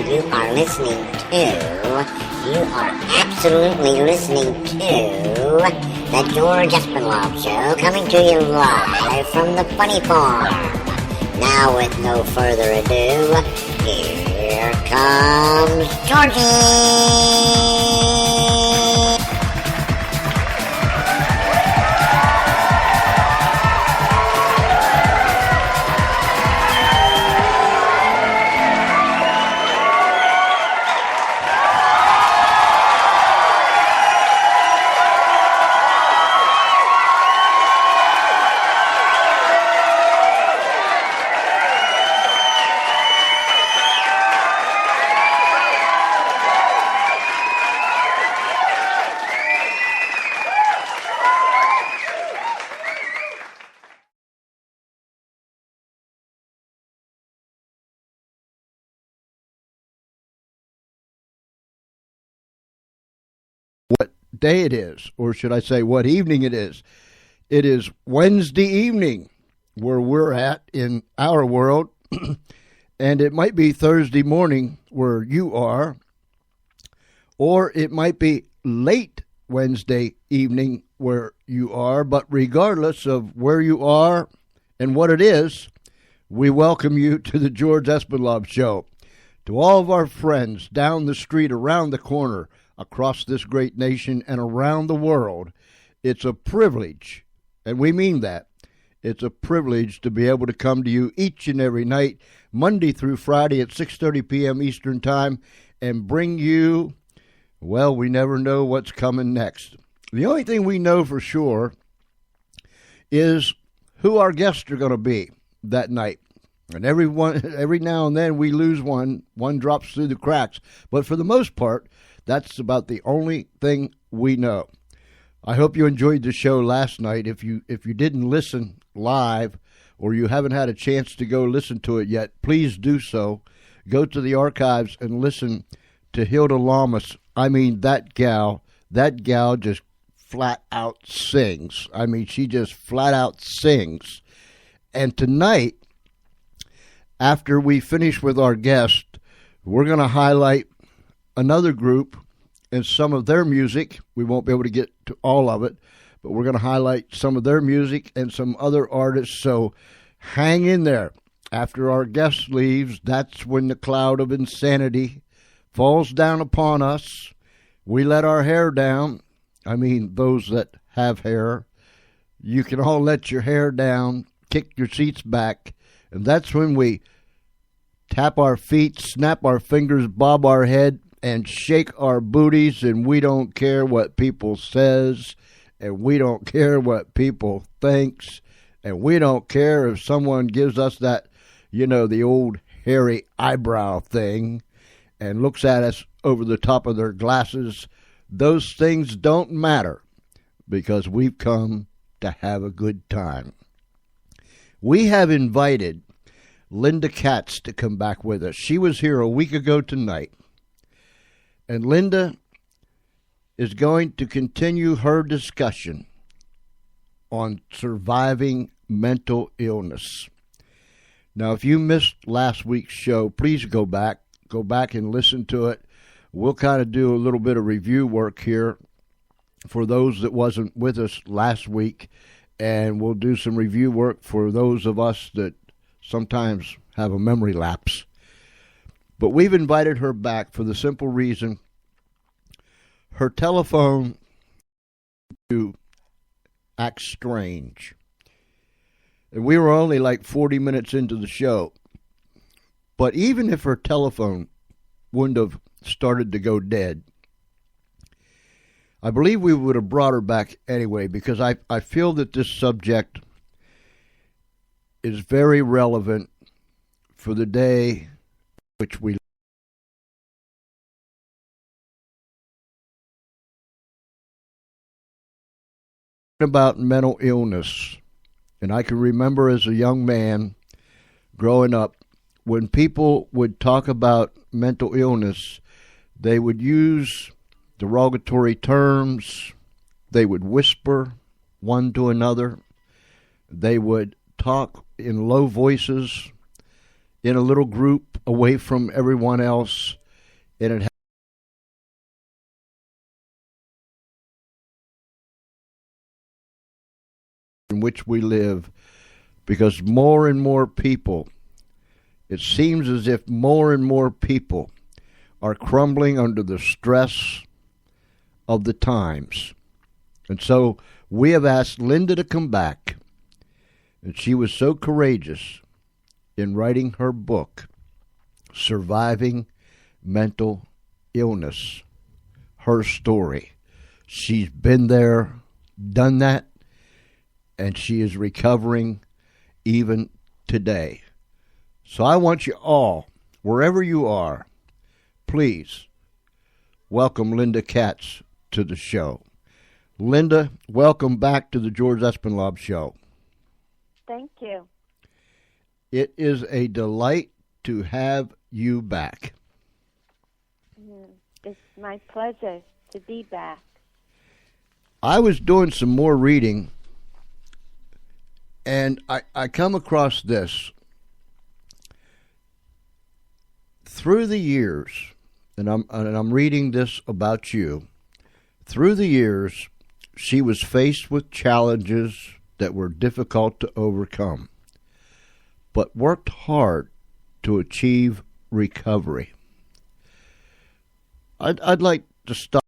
You are listening to, you are absolutely listening to the George Espinlove Show, coming to you live from the Funny Farm. Now, with no further ado, here comes Georgie! What day it is, or should I say what evening it is. It is Wednesday evening where we're at in our world, and it might be Thursday morning where you are, or it might be late Wednesday evening where you are, but regardless of where you are and what it is, we welcome you to the George Espinlove Show. To all of our friends down the street, around the corner, across this great nation and around the world, it's a privilege, and we mean that. It's a privilege to be able to come to you each and every night, Monday through Friday at 6:30 p.m. Eastern Time, and bring you, well, we never know what's coming next. The only thing we know for sure is who our guests are going to be that night. And every now and then we lose one drops through the cracks. But for the most part, that's about the only thing we know. I hope you enjoyed the show last night. If you didn't listen live, or you haven't had a chance to go listen to it yet, please do so. Go to the archives and listen to Hilda Lamas. I mean, that gal just flat out sings. I mean, she just flat out sings. And tonight, after we finish with our guest, we're going to highlight another group and some of their music. We won't be able to get to all of it, but we're going to highlight some of their music and some other artists. So hang in there. After our guest leaves, that's when the cloud of insanity falls down upon us. We let our hair down. I mean, those that have hair. You can all let your hair down, kick your seats back, and that's when we tap our feet, snap our fingers, bob our head, and shake our booties, and we don't care what people says, and we don't care what people thinks, and we don't care if someone gives us that, the old hairy eyebrow thing and looks at us over the top of their glasses. Those things don't matter because we've come to have a good time. We have invited Linda Katz to come back with us. She was here a week ago tonight. And Linda is going to continue her discussion on surviving mental illness. Now, if you missed last week's show, please go back and listen to it. We'll kind of do a little bit of review work here for those that wasn't with us last week, and we'll do some review work for those of us that sometimes have a memory lapse. But we've invited her back for the simple reason her telephone to act strange. And we were only like 40 minutes into the show. But even if her telephone wouldn't have started to go dead, I believe we would have brought her back anyway, because I feel that this subject is very relevant for the day which we about mental illness. And I can remember as a young man growing up, when people would talk about mental illness, they would use derogatory terms, they would whisper one to another, they would talk in low voices in a little group away from everyone else, and it in which we live, because more and more people, it seems as if more and more people are crumbling under the stress of the times. And so we have asked Linda to come back, and she was so courageous in writing her book, Surviving Mental Illness, her story. She's been there, done that, and she is recovering even today. So I want you all, wherever you are, please welcome Linda Katz to the show. Linda, welcome back to the George Espinlaub Show. Thank you. It is a delight to have you back. It's my pleasure to be back. I was doing some more reading, and I come across this. Through the years, and I'm reading this about you, through the years, she was faced with challenges that were difficult to overcome, but worked hard to achieve recovery. I'd like to start.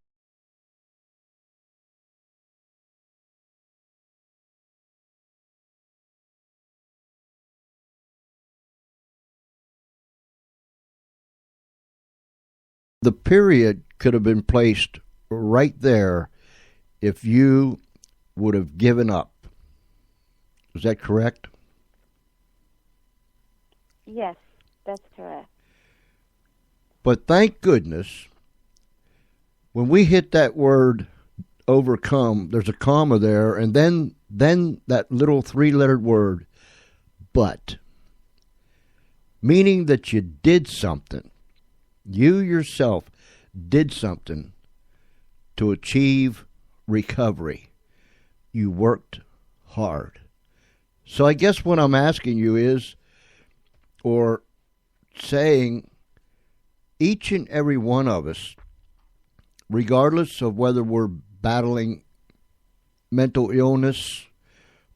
The period could have been placed right there if you would have given up. Is that correct? Yes, that's correct. But thank goodness, when we hit that word overcome, there's a comma there, and then that little three-lettered word, but, meaning that you did something. You yourself did something to achieve recovery. You worked hard. So I guess what I'm asking you is, or saying, each and every one of us, regardless of whether we're battling mental illness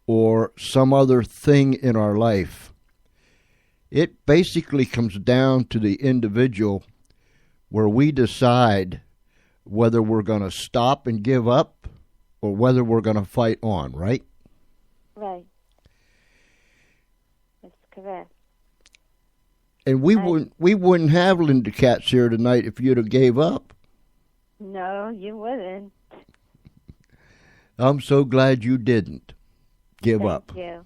or some other thing in our life, it basically comes down to the individual, where we decide whether we're going to stop and give up or whether we're going to fight on, right? Right. That's correct. And we wouldn't have Linda Katz here tonight if you'd have gave up. No, you wouldn't. I'm so glad you didn't give up. Thank you.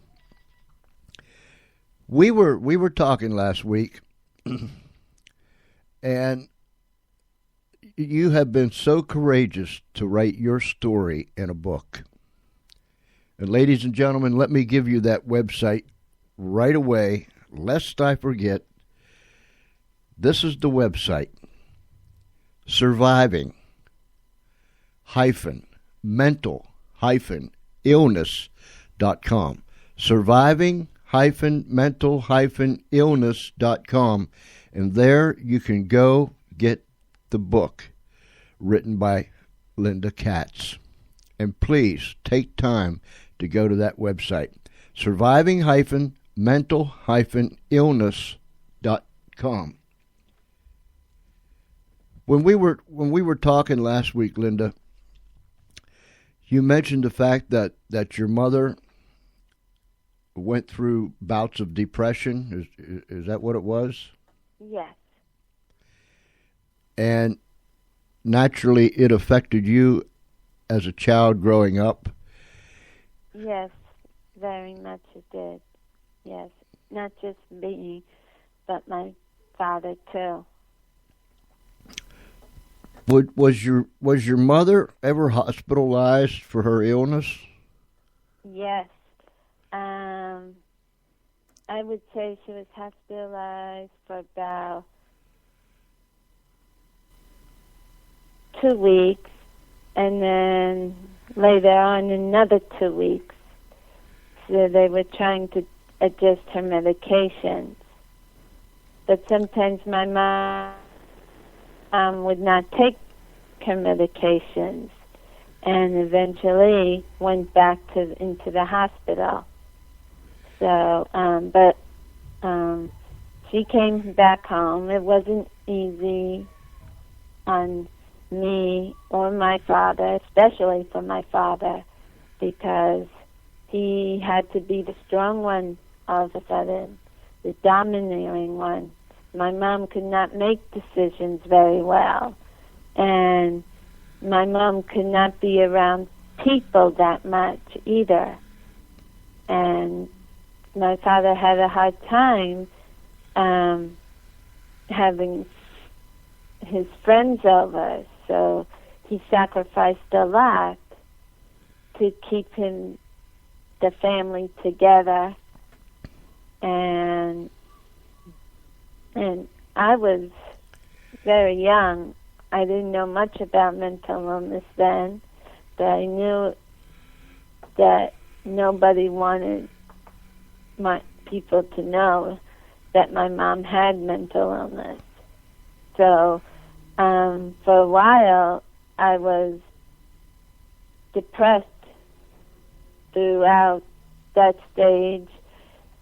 We were talking last week, and you have been so courageous to write your story in a book. And ladies and gentlemen, let me give you that website right away, lest I forget. This is the website, surviving-mental-illness.com. Surviving-mental-illness.com. And there you can go get the book written by Linda Katz. And please take time to go to that website, surviving-mental-illness.com. When we were talking last week, Linda, you mentioned the fact that your mother went through bouts of depression. Is that what it was? Yes. And naturally, it affected you as a child growing up. Yes, very much it did. Yes, not just me, but my father too. Was your mother ever hospitalized for her illness? Yes. I would say she was hospitalized for about 2 weeks, and then later on another 2 weeks. So they were trying to adjust her medications. But sometimes my mom would not take her medications, and eventually went back into the hospital. So, but she came back home. It wasn't easy on me or my father, especially for my father, because he had to be the strong one all of a sudden, the domineering one. My mom could not make decisions very well, and my mom could not be around people that much either. And my father had a hard time having his friends over, so he sacrificed a lot to keep the family together. And I was very young. I didn't know much about mental illness then, but I knew that nobody wanted my people to know that my mom had mental illness. So for a while, I was depressed throughout that stage,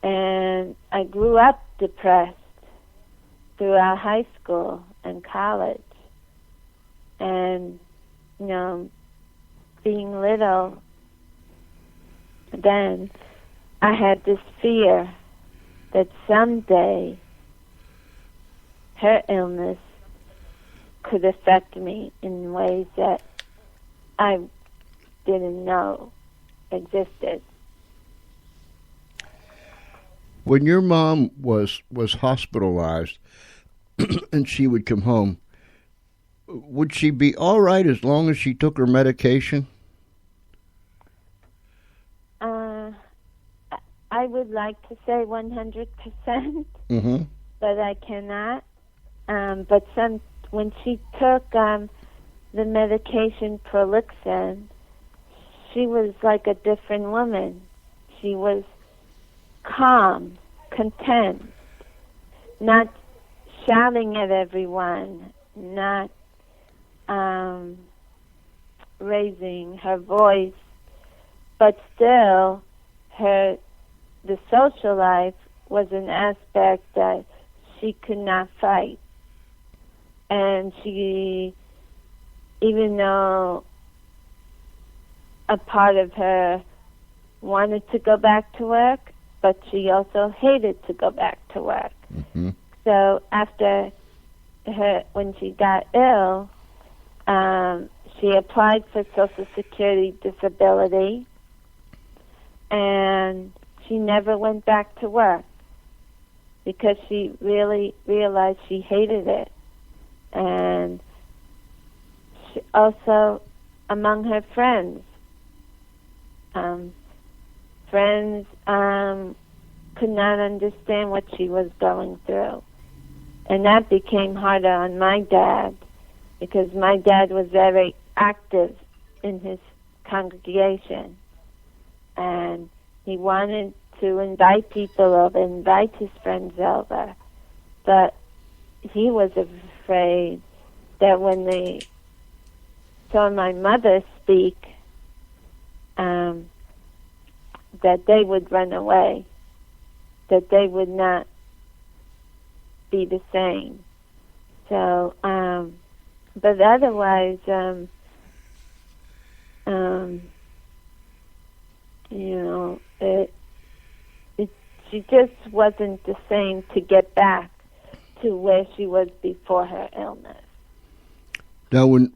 and I grew up depressed throughout high school and college. And, being little, then I had this fear that someday her illness could affect me in ways that I didn't know existed. When your mom was hospitalized and she would come home, would she be all right as long as she took her medication? I would like to say 100%, but I cannot. But when she took the medication Prolixin, she was like a different woman. She was calm, content, not shouting at everyone, not raising her voice, but still the social life was an aspect that she could not fight. And she, even though a part of her wanted to go back to work, but she also hated to go back to work. Mm-hmm. So after when she got ill, she applied for Social Security disability, and she never went back to work because she really realized she hated it. And she also, among her friends could not understand what she was going through. And that became harder on my dad, because my dad was very active in his congregation. And he wanted to invite people over, invite his friends over. But he was afraid that when they saw my mother speak, that they would run away, that they would not be the same. So, but otherwise, she just wasn't the same to get back to where she was before her illness. Now, and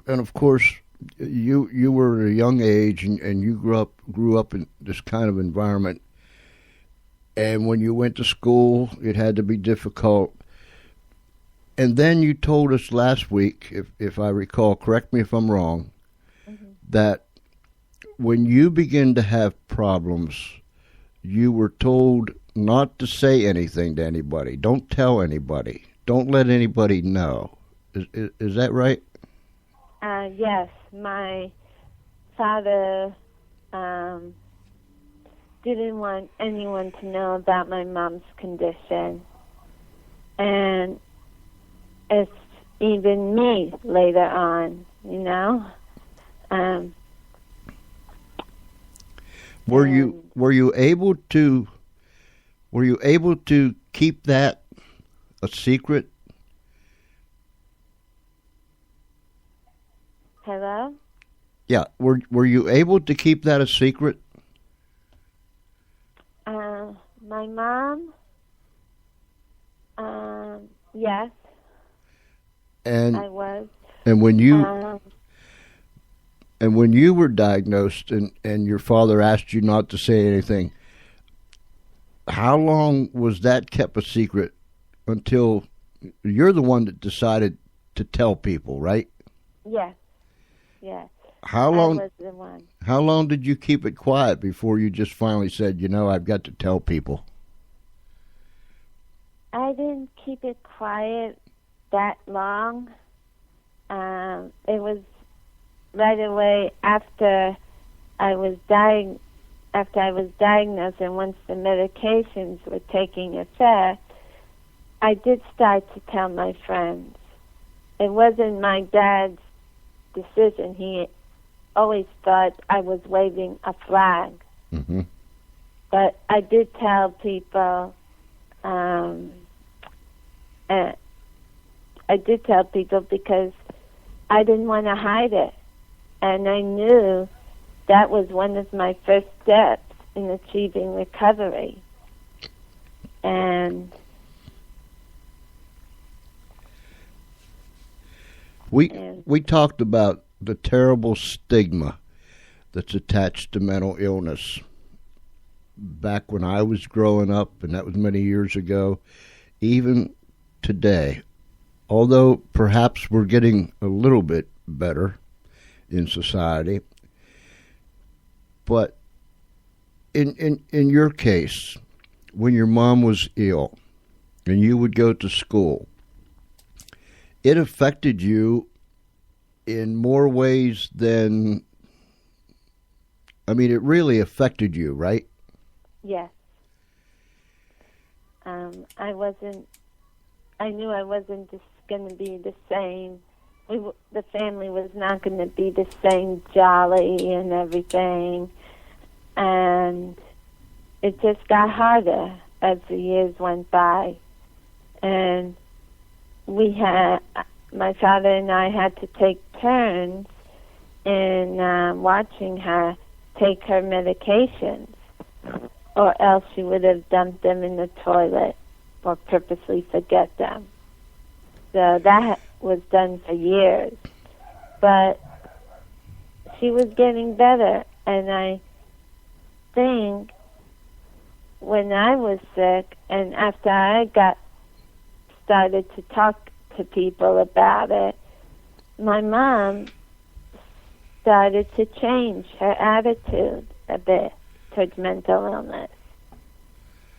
of course, you were at a young age, and you grew up in this kind of environment. And when you went to school, it had to be difficult. And then you told us last week, if I recall, correct me if I'm wrong, that when you begin to have problems, you were told not to say anything to anybody. Don't tell anybody. Don't let anybody know. Is that right? Yes. My father didn't want anyone to know about my mom's condition. And it's even me later on, you know. Were you able to keep that a secret? Hello? Yeah. Were you able to keep that a secret? My mom, yes, And I was. and when you were diagnosed and your father asked you not to say anything, how long was that kept a secret until you're the one that decided to tell people, right? Yes, yes. How long? I was the one. How long did you keep it quiet before you just finally said, I've got to tell people? I didn't keep it quiet that long. It was right away after I was diagnosed, and once the medications were taking effect, I did start to tell my friends. It wasn't my dad's decision. He always thought I was waving a flag. Mm-hmm. But I did tell people, because I didn't want to hide it. And I knew that was one of my first steps in achieving recovery. And we talked about the terrible stigma that's attached to mental illness. Back when I was growing up, and that was many years ago, even today, although perhaps we're getting a little bit better in society, but in your case, when your mom was ill and you would go to school, it affected you in more ways than, it really affected you, right? yes. I knew I wasn't just going to be the same. The family was not going to be the same jolly and everything. And it just got harder as the years went by. And my father and I had to take turns in watching her take her medications, or else she would have dumped them in the toilet or purposely forget them. So that was done for years. But she was getting better, and I think when I was sick, and after I started to talk to people about it, my mom started to change her attitude a bit towards mental illness.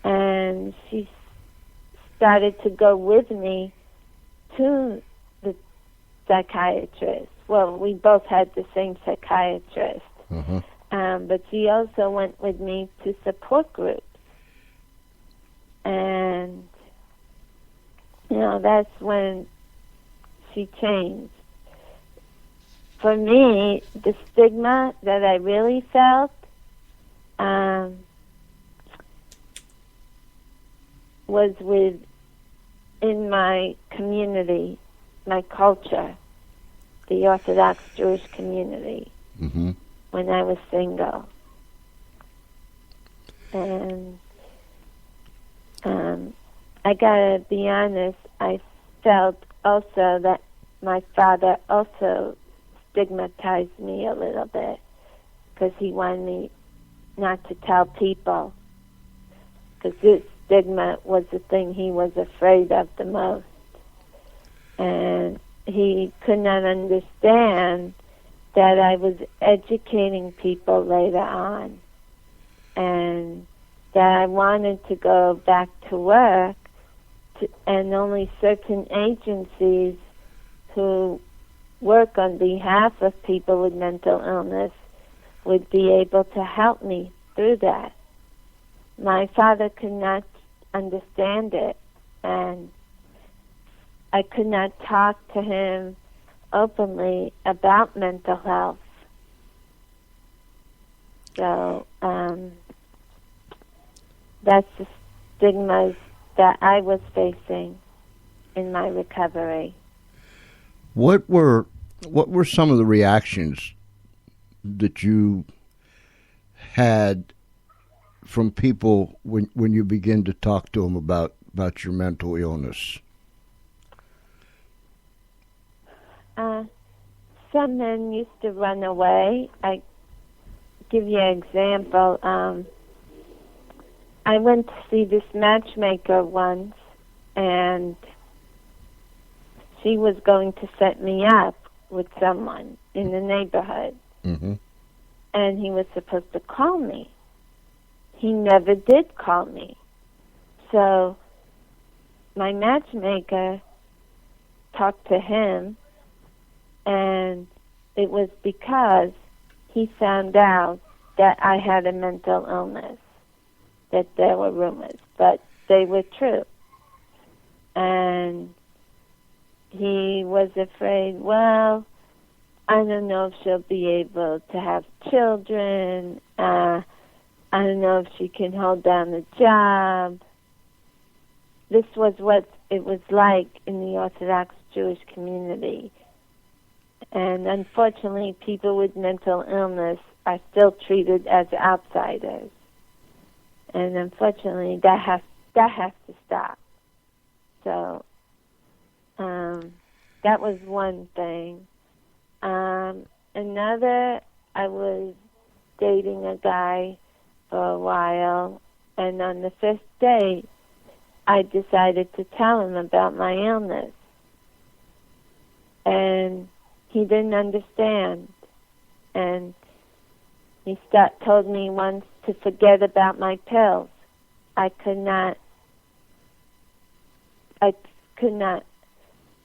And she started to go with me to the psychiatrist. Well, we both had the same psychiatrist. Uh-huh. But she also went with me to support groups. And, that's when she changed. For me, the stigma that I really felt was in my community, my culture, the Orthodox Jewish community, mm-hmm. when I was single. And I gotta be honest, I felt also that my father also stigmatized me a little bit, because he wanted me not to tell people, because this stigma was the thing he was afraid of the most. And he could not understand that I was educating people later on, and that I wanted to go back to work, and only certain agencies who work on behalf of people with mental illness would be able to help me through that. My father could not understand it, and I could not talk to him openly about mental health. So that's the stigmas that I was facing in my recovery. What were some of the reactions that you had from people when you begin to talk to them about your mental illness? Some men used to run away. I give you an example. I went to see this matchmaker once, and she was going to set me up with someone in the neighborhood. Mm-hmm. And he was supposed to call me. He never did call me. So my matchmaker talked to him, and it was because he found out that I had a mental illness, that there were rumors, but they were true. And he was afraid, well, I don't know if she'll be able to have children. I don't know if she can hold down a job. This was what it was like in the Orthodox Jewish community. And unfortunately, people with mental illness are still treated as outsiders. And unfortunately, that has to stop. So that was one thing. Another, I was dating a guy for a while, and on the fifth day, I decided to tell him about my illness. And he didn't understand. And he told me once to forget about my pills. I could not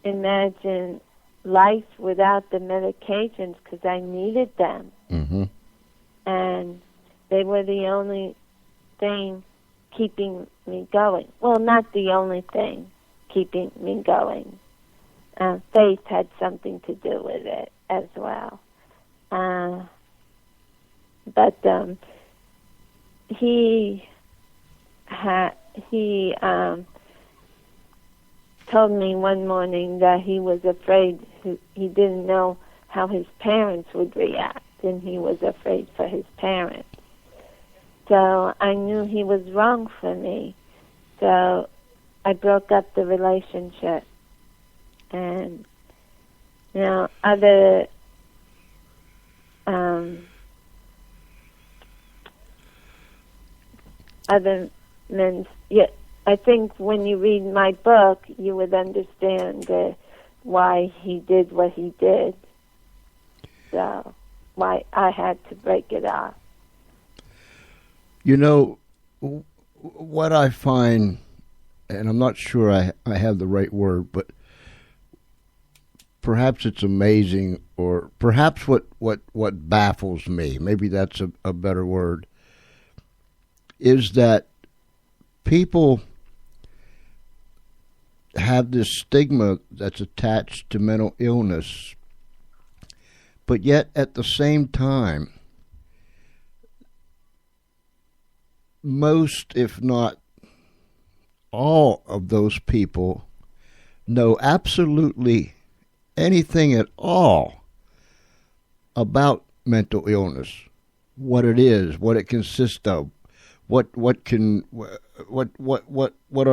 imagine life without the medications because I needed them. Mm-hmm. And they were the only thing keeping me going. Well, not the only thing keeping me going. Faith had something to do with it as well. But he told me one morning that he was afraid. He didn't know how his parents would react, and he was afraid for his parents. So I knew he was wrong for me. So I broke up the relationship. And, other men, yeah, I think when you read my book, you would understand why he did what he did. So, why I had to break it off. You know, what I find, and I'm not sure I have the right word, but perhaps it's amazing, or perhaps what baffles me, maybe that's a better word, is that people have this stigma that's attached to mental illness, but yet at the same time, most, if not all of those people know absolutely anything at all about mental illness, what it is, what it consists of, what are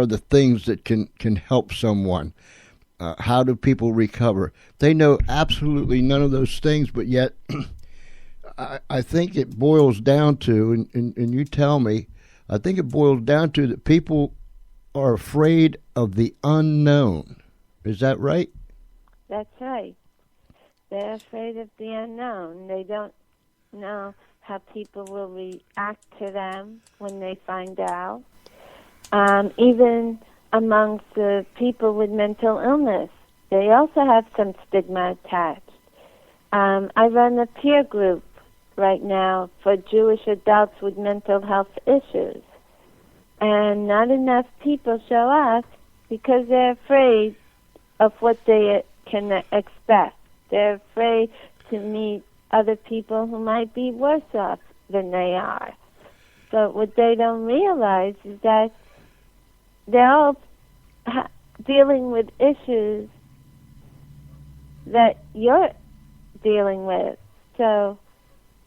the things that can help someone, how do people recover. They know absolutely none of those things, but yet I think it boils down to, and you tell me, I think it boils down to that people are afraid of the unknown. Is that right? That's right. They're afraid of the unknown. They don't know how people will react to them when they find out. Even amongst the people with mental illness, they also have some stigma attached. I run a peer group right now for Jewish adults with mental health issues. And not enough people show up because they're afraid of what they can expect. They're afraid to meet other people who might be worse off than they are. But what they don't realize is that they're all dealing with issues that you're dealing with. So,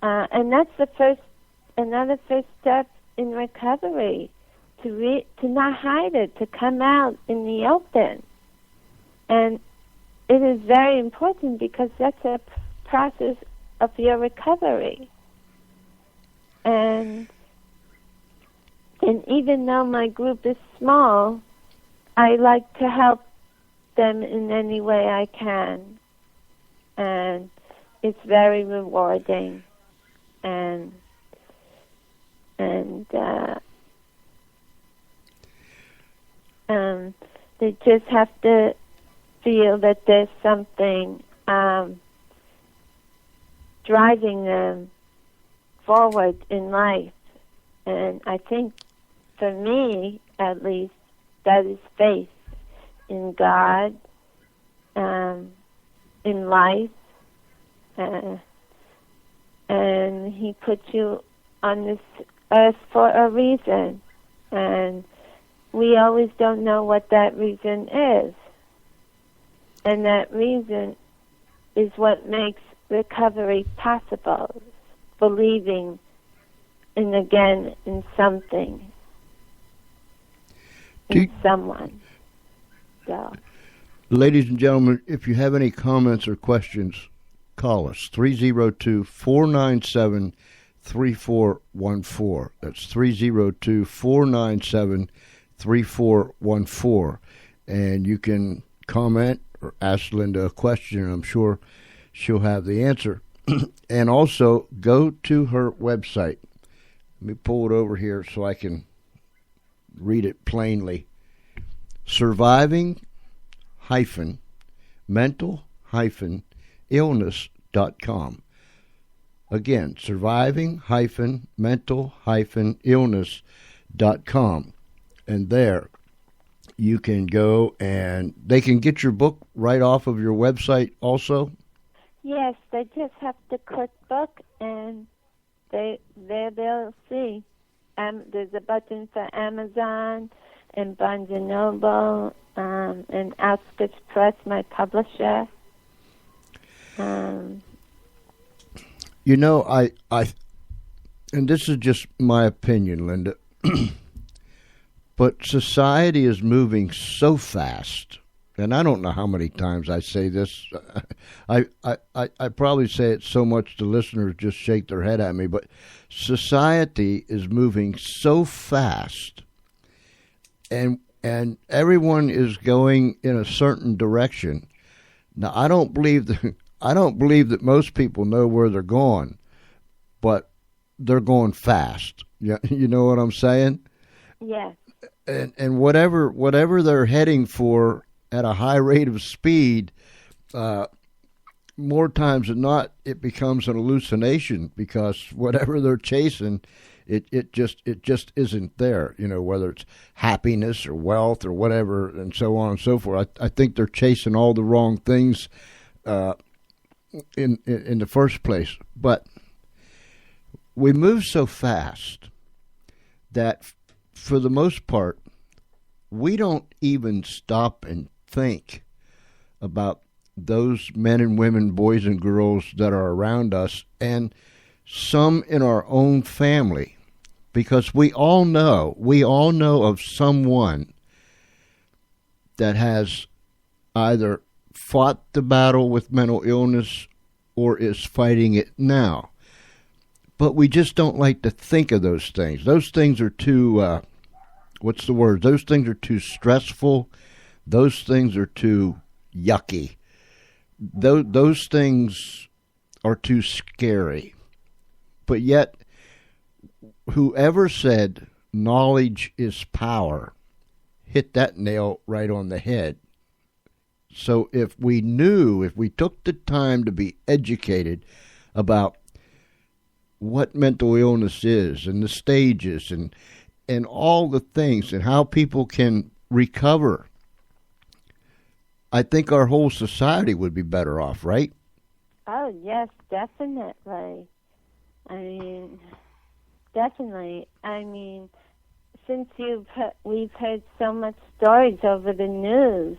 and that's another first step in recovery, to not hide it, to come out in the open. And it is very important because that's a process of your recovery. And even though my group is small, I like to help them in any way I can. And it's very rewarding. And they just have to feel that there's something driving them forward in life. And I think, for me, at least, that is faith in God, in life, and He put you on this earth for a reason, and we always don't know what that reason is. And that reason is what makes recovery possible, believing in something, in someone. So, ladies and gentlemen, if you have any comments or questions, call us, 302-497-3414. That's 302-497-3414. And you can comment or ask Linda a question, and I'm sure she'll have the answer. And also, go to her website. Let me pull it over here so I can read it plainly. Surviving-mental-illness.com. Again, surviving-mental-illness.com. And there you can go, and they can get your book right off of your website also? Yes, they just have to click book, and they'll see. There's a button for Amazon and Barnes & Noble and Outskirts Press, my publisher. You know, I and this is just my opinion, Linda, but society is moving so fast, and I don't know how many times I say this. I probably say it so much the listeners just shake their head at me, but society is moving so fast, and everyone is going in a certain direction. Now, I don't believe that most people know where they're going, but they're going fast. You know what I'm saying? Yes. And whatever they're heading for at a high rate of speed, more times than not, it becomes an hallucination, because whatever they're chasing, it just isn't there. You know, whether it's happiness or wealth or whatever, and so on and so forth. I think they're chasing all the wrong things in the first place. But we move so fast that, for the most part, we don't even stop and think about those men and women, boys and girls that are around us, and some in our own family, because we all know of someone that has either fought the battle with mental illness or is fighting it now. But we just don't like to think of those things. Those things are too, what's the word? Those things are too stressful. Those things are too yucky. Those things are too scary. But yet, whoever said knowledge is power hit that nail right on the head. So if we took the time to be educated about what mental illness is and the stages and all the things and how people can recover, I think our whole society would be better off, right? Oh, yes, definitely. I mean, definitely. I mean, since we've heard so much stories over the news,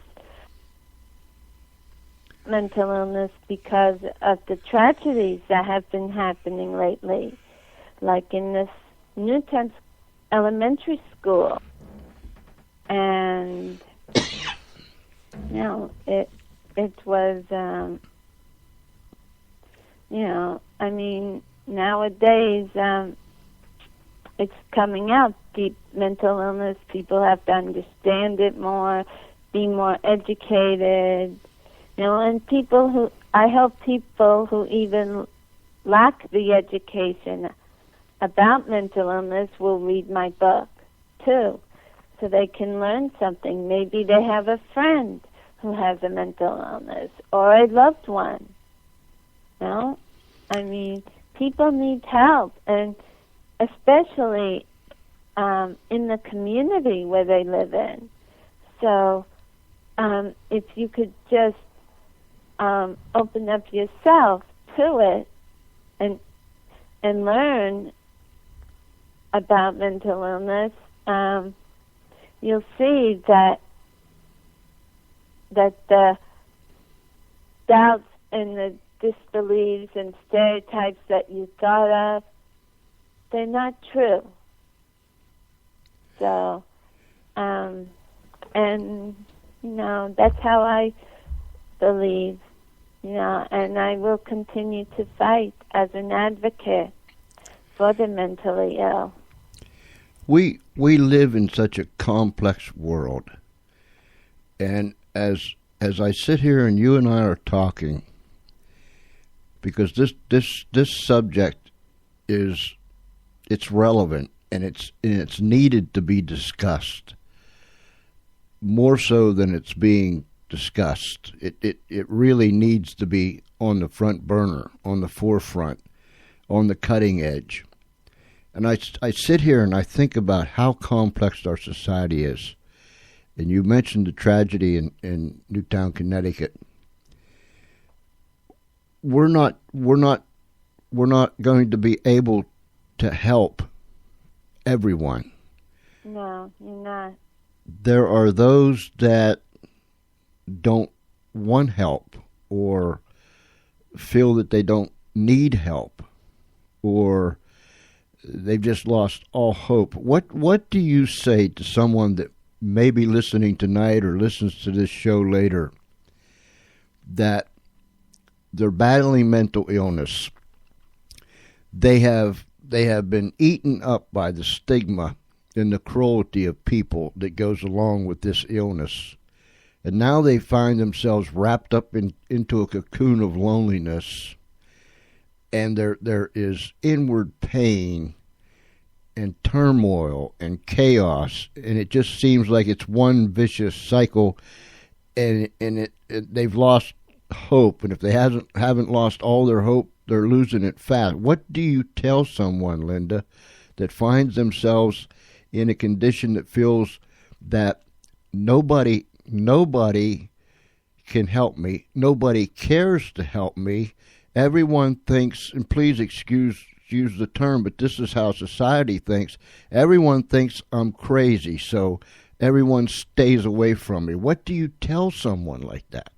mental illness, because of the tragedies that have been happening lately, like in this Newtown elementary school. And, it was, I mean, nowadays, it's coming out, deep mental illness. People have to understand it more, be more educated, and I help people who even lack the education about mental illness will read my book, too, so they can learn something. Maybe they have a friend who has a mental illness or a loved one. I mean, people need help, and especially in the community where they live in. So if you could just open up yourself to it and learn about mental illness, you'll see that the doubts and the disbeliefs and stereotypes that you thought of, they're not true. So, and, that's how I believe, and I will continue to fight as an advocate for the mentally ill. We live in such a complex world, and as I sit here and you and I are talking, because this subject it's relevant and it's needed to be discussed more so than it's being discussed. It really needs to be on the front burner, on the forefront, on the cutting edge. And I sit here and I think about how complex our society is. And you mentioned the tragedy in Newtown, Connecticut. We're not going to be able to help everyone. No, you're not. There are those that don't want help or feel that they don't need help or they've just lost all hope. What do you say to someone that may be listening tonight or listens to this show later that they're battling mental illness? They have been eaten up by the stigma and the cruelty of people that goes along with this illness. And now they find themselves wrapped up into a cocoon of loneliness, and there is inward pain and turmoil and chaos, and it just seems like it's one vicious cycle, and they've lost hope. And if they haven't lost all their hope, they're losing it fast. What do you tell someone, Linda, that finds themselves in a condition that feels that nobody can help me, nobody cares to help me, everyone thinks, and please use the term, but this is how society thinks, everyone thinks I'm crazy, so everyone stays away from me. What do you tell someone like that?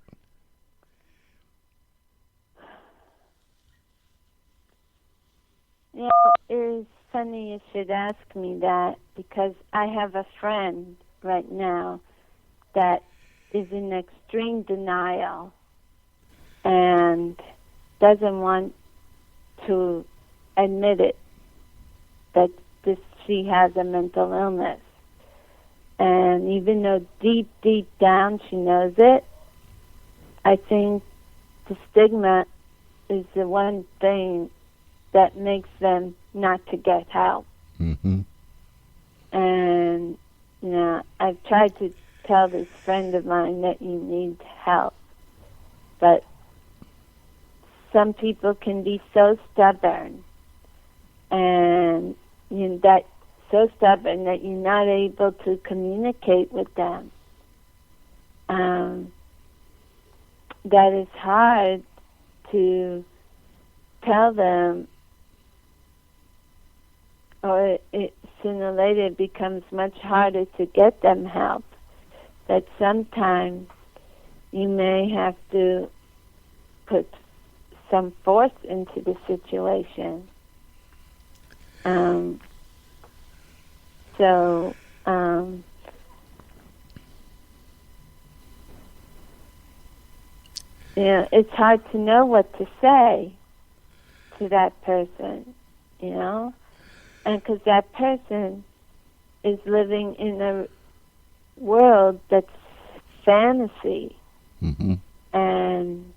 It's funny you should ask me that, because I have a friend right now that is in extreme denial and doesn't want to admit it, that she has a mental illness. And even though deep down she knows it, I think the stigma is the one thing that makes them not to get help. Mm-hmm. And, I've tried to tell this friend of mine that you need help. But some people can be so stubborn, and that so stubborn that you're not able to communicate with them. that it's hard to tell them, or sooner or later it becomes much harder to get them help, that sometimes you may have to put some force into the situation. It's hard to know what to say to that person, and because that person is living in a world that's fantasy, Mm-hmm. and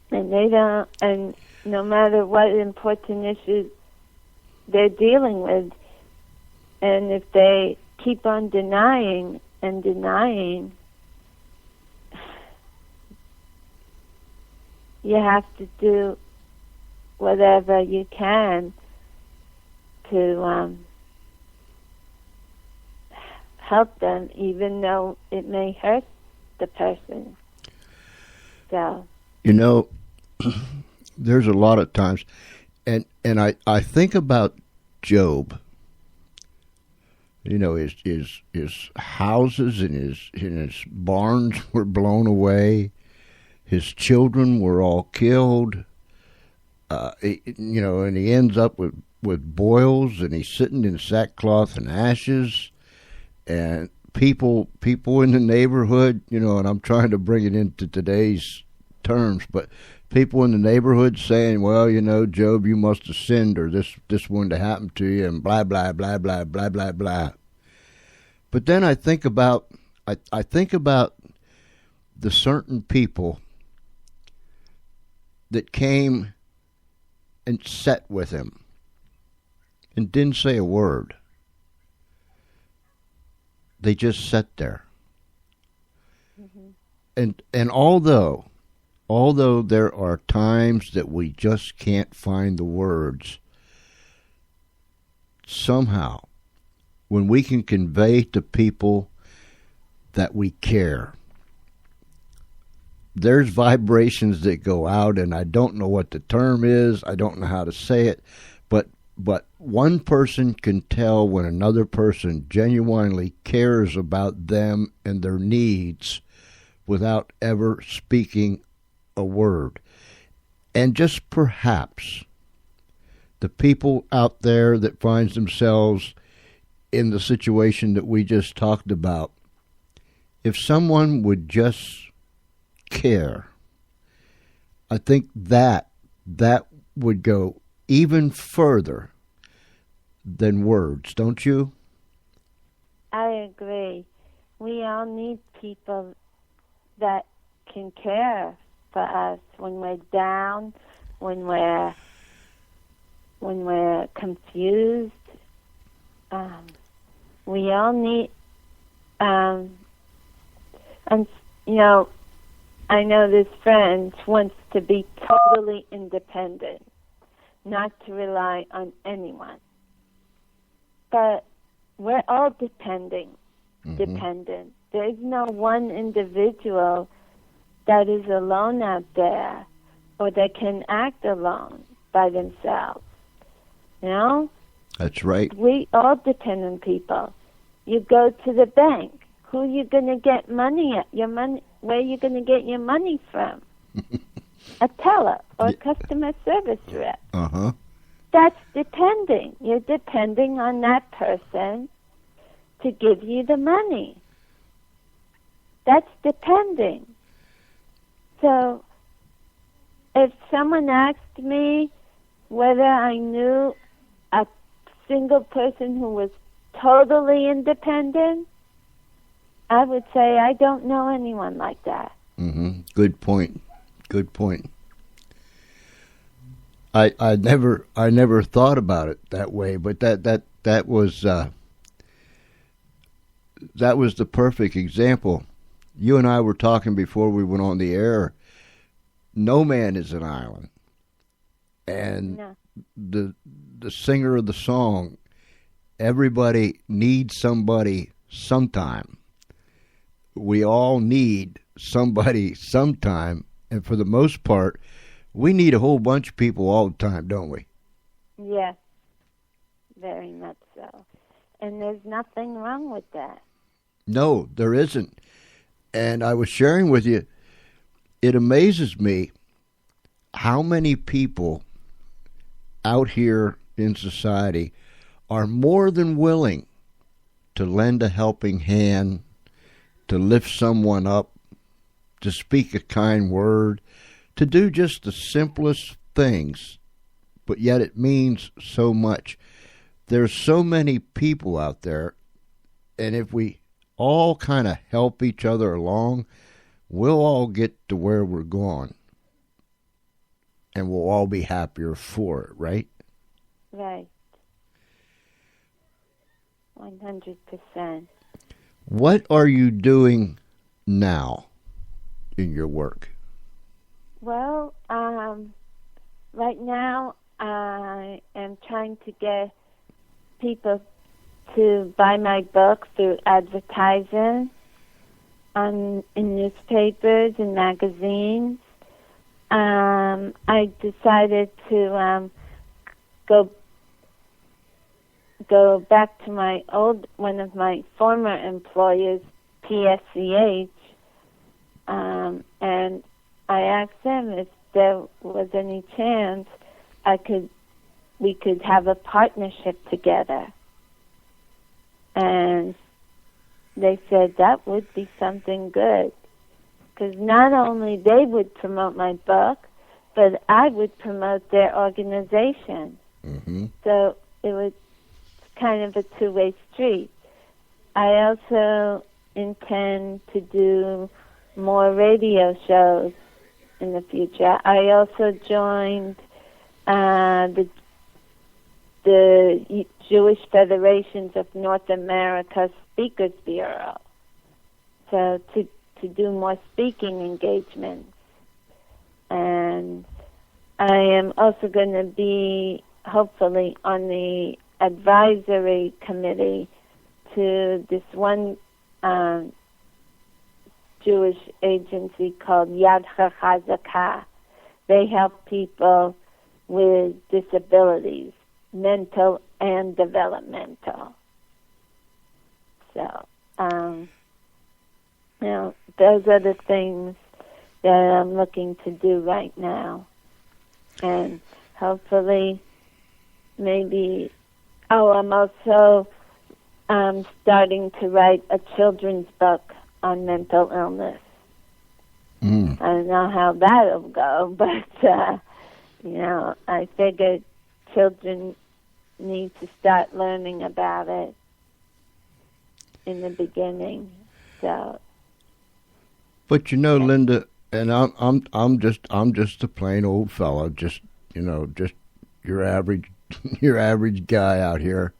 they don't, and no matter what important issues they're dealing with, and if they keep on denying and denying, you have to do whatever you can to help them, even though it may hurt the person. So, there's a lot of times, and I think about Job. His houses and his barns were blown away. His children were all killed. And he ends up with boils, and he's sitting in sackcloth and ashes, and people in the neighborhood, and I'm trying to bring it into today's terms, but people in the neighborhood saying, well, Job, you must have sinned, or this wouldn't have happened to you, and blah, blah, blah, blah, blah, blah, blah. But then I think about the certain people that came and sat with him and didn't say a word. They just sat there. Mm-hmm. And although there are times that we just can't find the words, somehow, when we can convey to people that we care, there's vibrations that go out, and I don't know what the term is. I don't know how to say it, but one person can tell when another person genuinely cares about them and their needs without ever speaking a word. And just perhaps the people out there that finds themselves in the situation that we just talked about, if someone would just care, I think that would go even further than words, don't you? I agree. We all need people that can care for us when we're down, when we're confused. We all need, and I know this friend wants to be totally independent, not to rely on anyone. But we're all dependent. There is no one individual that is alone out there or that can act alone by themselves. That's right. We all depend on people. You go to the bank. Who are you going to get money at? Where are you going to get your money from? A teller or a customer service rep. Uh-huh. That's depending. You're depending on that person to give you the money. That's depending. So if someone asked me whether I knew a single person who was totally independent, I would say I don't know anyone like that. Mm-hmm. Good point. I never thought about it that way, but that was the perfect example. You and I were talking before we went on the air. No man is an island, and No. the singer of the song, everybody needs somebody sometime. We all need somebody sometime, and for the most part, we need a whole bunch of people all the time, don't we? Yes, very much so. And there's nothing wrong with that. No, there isn't. And I was sharing with you, it amazes me how many people out here in society are more than willing to lend a helping hand, to lift someone up, to speak a kind word, to do just the simplest things, but yet it means so much. There's so many people out there, and if we all kind of help each other along, we'll all get to where we're going, and we'll all be happier for it, right? Right. 100%. What are you doing now in your work? Well, right now I am trying to get people to buy my book through advertising in newspapers and magazines. I decided to go back to one of my former employers, PSCH, and I asked them if there was any chance we could have a partnership together. And they said that would be something good, because not only they would promote my book, but I would promote their organization. Mm-hmm. So it was kind of a two-way street. I also intend to do more radio shows in the future. I also joined the Jewish Federations of North America Speakers Bureau, so to do more speaking engagements. And I am also going to be, hopefully, on the advisory committee to this one Jewish agency called Yad HaChazakah. They help people with disabilities, mental and developmental. So, those are the things that I'm looking to do right now. And hopefully, maybe, I'm also starting to write a children's book on mental illness. I don't know how that'll go, but, I figured children need to start learning about it in the beginning. So, but Linda, and I'm just a plain old fella, just your average guy out here.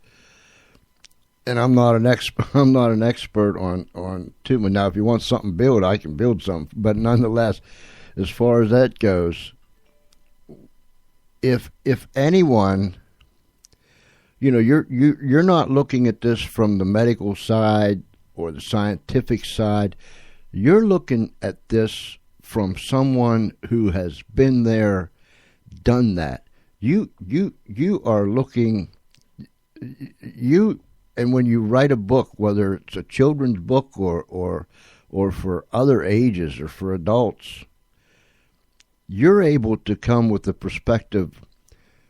And I'm not an expert. I'm not an expert on too much. Now, if you want something built, I can build something. But nonetheless, as far as that goes, if anyone, you're not looking at this from the medical side or the scientific side. You're looking at this from someone who has been there, done that. You are looking. And when you write a book, whether it's a children's book or for other ages or for adults, you're able to come with the perspective.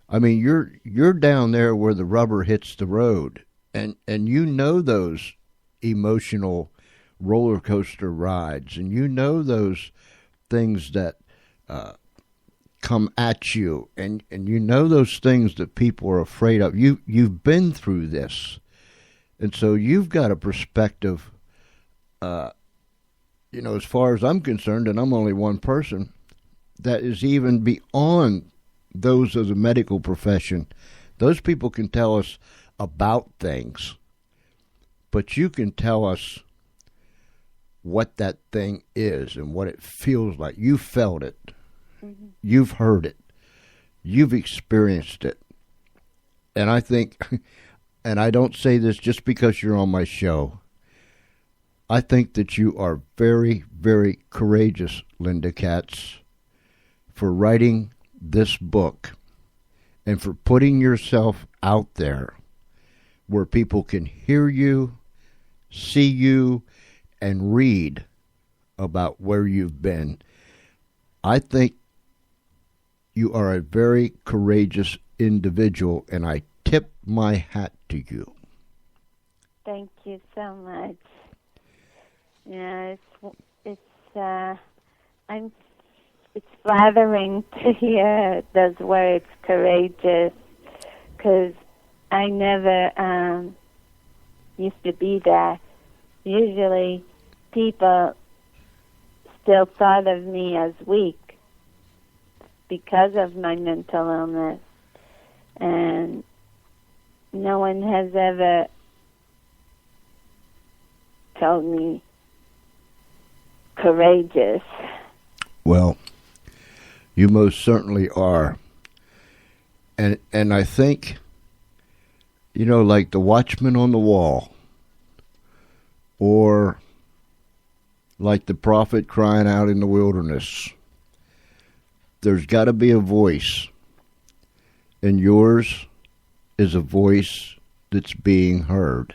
I mean, you're down there where the rubber hits the road, and those emotional roller coaster rides, and those things that come at you, and those things that people are afraid of. You've been through this. And so you've got a perspective, as far as I'm concerned, and I'm only one person, that is even beyond those of the medical profession. Those people can tell us about things, but you can tell us what that thing is and what it feels like. You felt it. Mm-hmm. You've heard it. You've experienced it. And I think... And I don't say this just because you're on my show. I think that you are very, very courageous, Linda Katz, for writing this book and for putting yourself out there where people can hear you, see you, and read about where you've been. I think you are a very courageous individual, and I tip my hat to you. Thank you so much. Yeah, it's flattering to hear those words, courageous, because I never used to be that. Usually, people still thought of me as weak because of my mental illness, and no one has ever told me courageous. Well, you most certainly are. And I think, like the watchman on the wall, or like the prophet crying out in the wilderness, there's got to be a voice. And yours is a voice that's being heard.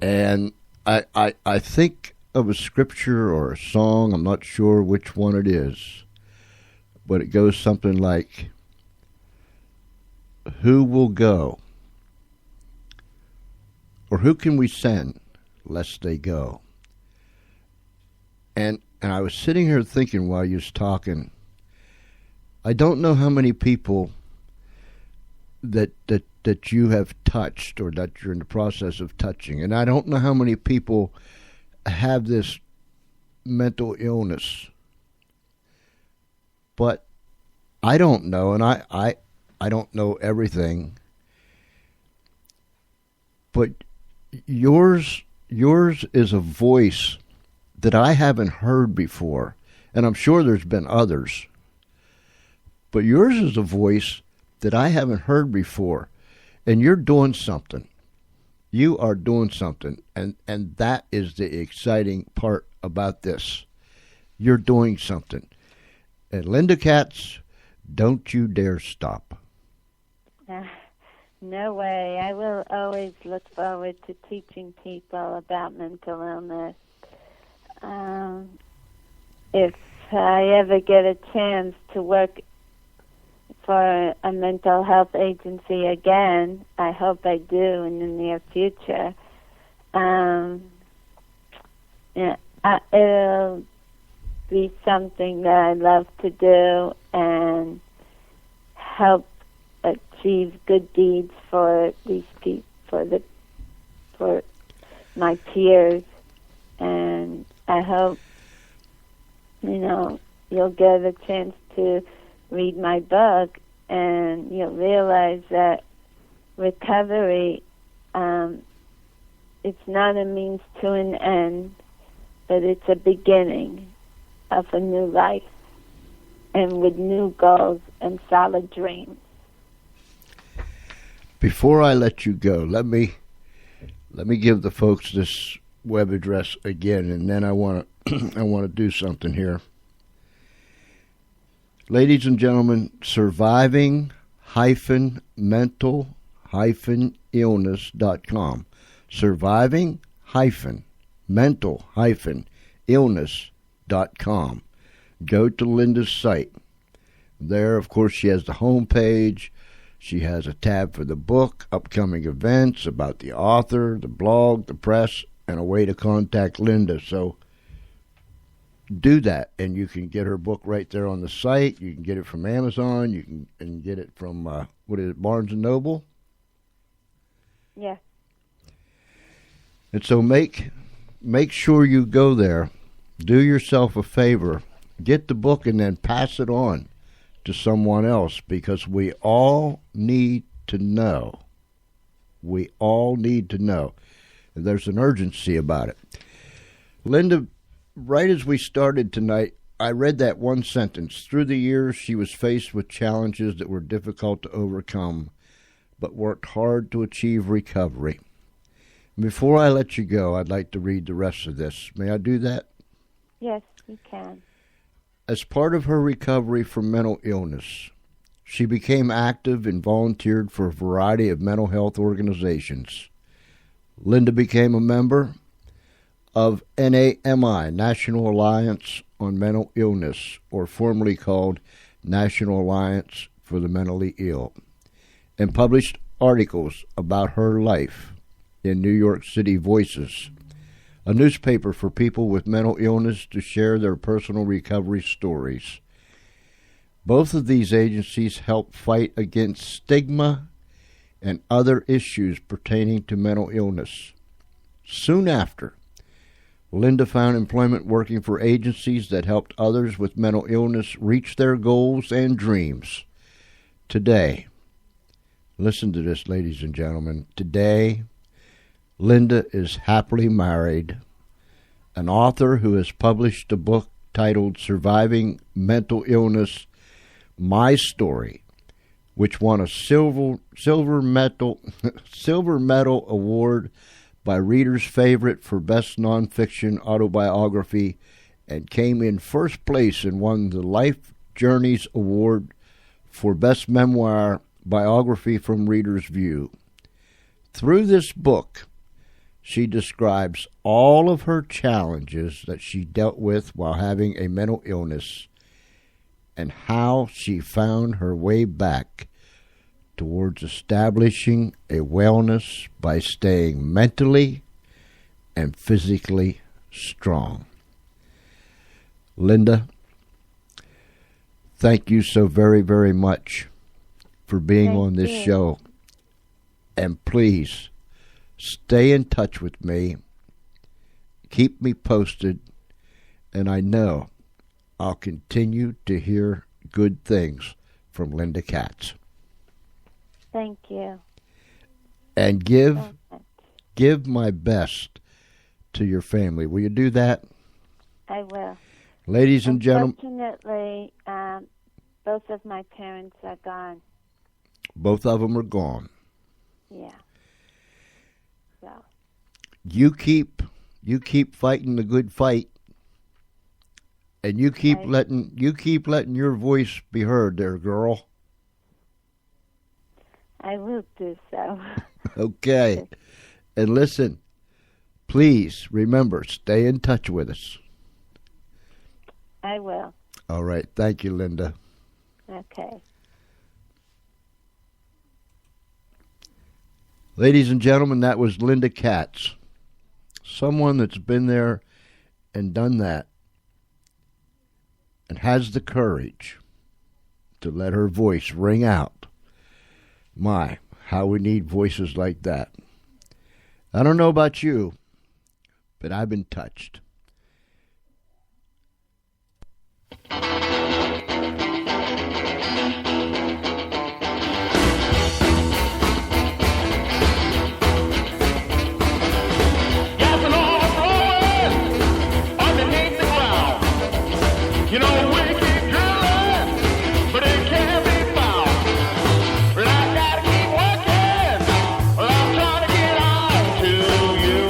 And I think of a scripture or a song, I'm not sure which one it is, but it goes something like, who will go? Or who can we send lest they go? And I was sitting here thinking while you was talking, I don't know how many people that you have touched or that you're in the process of touching. And I don't know how many people have this mental illness. But I don't know, and I don't know everything. But yours is a voice that I haven't heard before. And I'm sure there's been others. But yours is a voice that I haven't heard before. And you're doing something. You are doing something. And that is the exciting part about this. You're doing something. And Linda Katz, don't you dare stop. No way. I will always look forward to teaching people about mental illness. If I ever get a chance to work for a mental health agency again, I hope I do in the near future. It'll be something that I love to do and help achieve good deeds for these people, for my peers, and I hope you'll get a chance to read my book and you'll realize that recovery, it's not a means to an end, but it's a beginning of a new life and with new goals and solid dreams. Before I let you go, let me give the folks this web address again, and then I want to do something here. Ladies and gentlemen, surviving-mental-illness.com. Surviving-mental-illness.com. Go to Linda's site. There, of course, she has the home page. She has a tab for the book, upcoming events, about the author, the blog, the press, and a way to contact Linda. So do that, and you can get her book right there on the site. You can get it from Amazon. You can get it from Barnes and Noble. Yeah. And so make sure you go there. Do yourself a favor. Get the book and then pass it on to someone else, because we all need to know. We all need to know. And there's an urgency about it. Linda, right as we started tonight, I read that one sentence. Through the years, she was faced with challenges that were difficult to overcome, but worked hard to achieve recovery. Before I let you go, I'd like to read the rest of this. May I do that? Yes, you can. As part of her recovery from mental illness, she became active and volunteered for a variety of mental health organizations. Linda became a member of NAMI, National Alliance on Mental Illness, or formerly called National Alliance for the Mentally Ill, and published articles about her life in New York City Voices, a newspaper for people with mental illness to share their personal recovery stories. Both of these agencies help fight against stigma and other issues pertaining to mental illness. Soon after, Linda found employment working for agencies that helped others with mental illness reach their goals and dreams. Today, listen to this, ladies and gentlemen, today, Linda is happily married, an author who has published a book titled Surviving Mental Illness, My Story, which won a silver medal award by Reader's Favorite for Best Nonfiction Autobiography, and came in first place and won the Life Journeys Award for Best Memoir Biography from Reader's View. Through this book, she describes all of her challenges that she dealt with while having a mental illness and how she found her way back towards establishing a wellness by staying mentally and physically strong. Linda, thank you so very, very much for being on this show. And please, stay in touch with me. Keep me posted. And I know I'll continue to hear good things from Linda Katz. Thank you. And give my best to your family. Will you do that? I will. Ladies and gentlemen. Unfortunately, both of my parents are gone. Both of them are gone. Yeah. So. You keep fighting the good fight, and you keep letting your voice be heard there, girl. I will do so. Okay. And listen, please remember, stay in touch with us. I will. All right. Thank you, Linda. Okay. Ladies and gentlemen, that was Linda Katz, someone that's been there and done that and has the courage to let her voice ring out. My, how we need voices like that. I don't know about you, but I've been touched. You know, we keep drilling, but it can't be found. But I gotta keep working. Well, I'm trying to get on to you.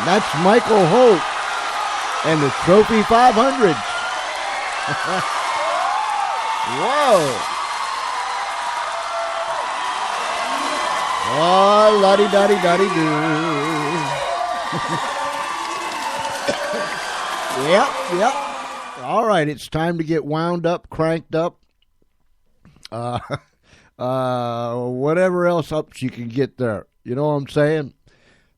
That's Michael Holt and the Trophy 500. Whoa. Oh, la-di-da-di-da-di-doo. Yep. All right, it's time to get wound up, cranked up. Whatever else up you can get there. You know what I'm saying?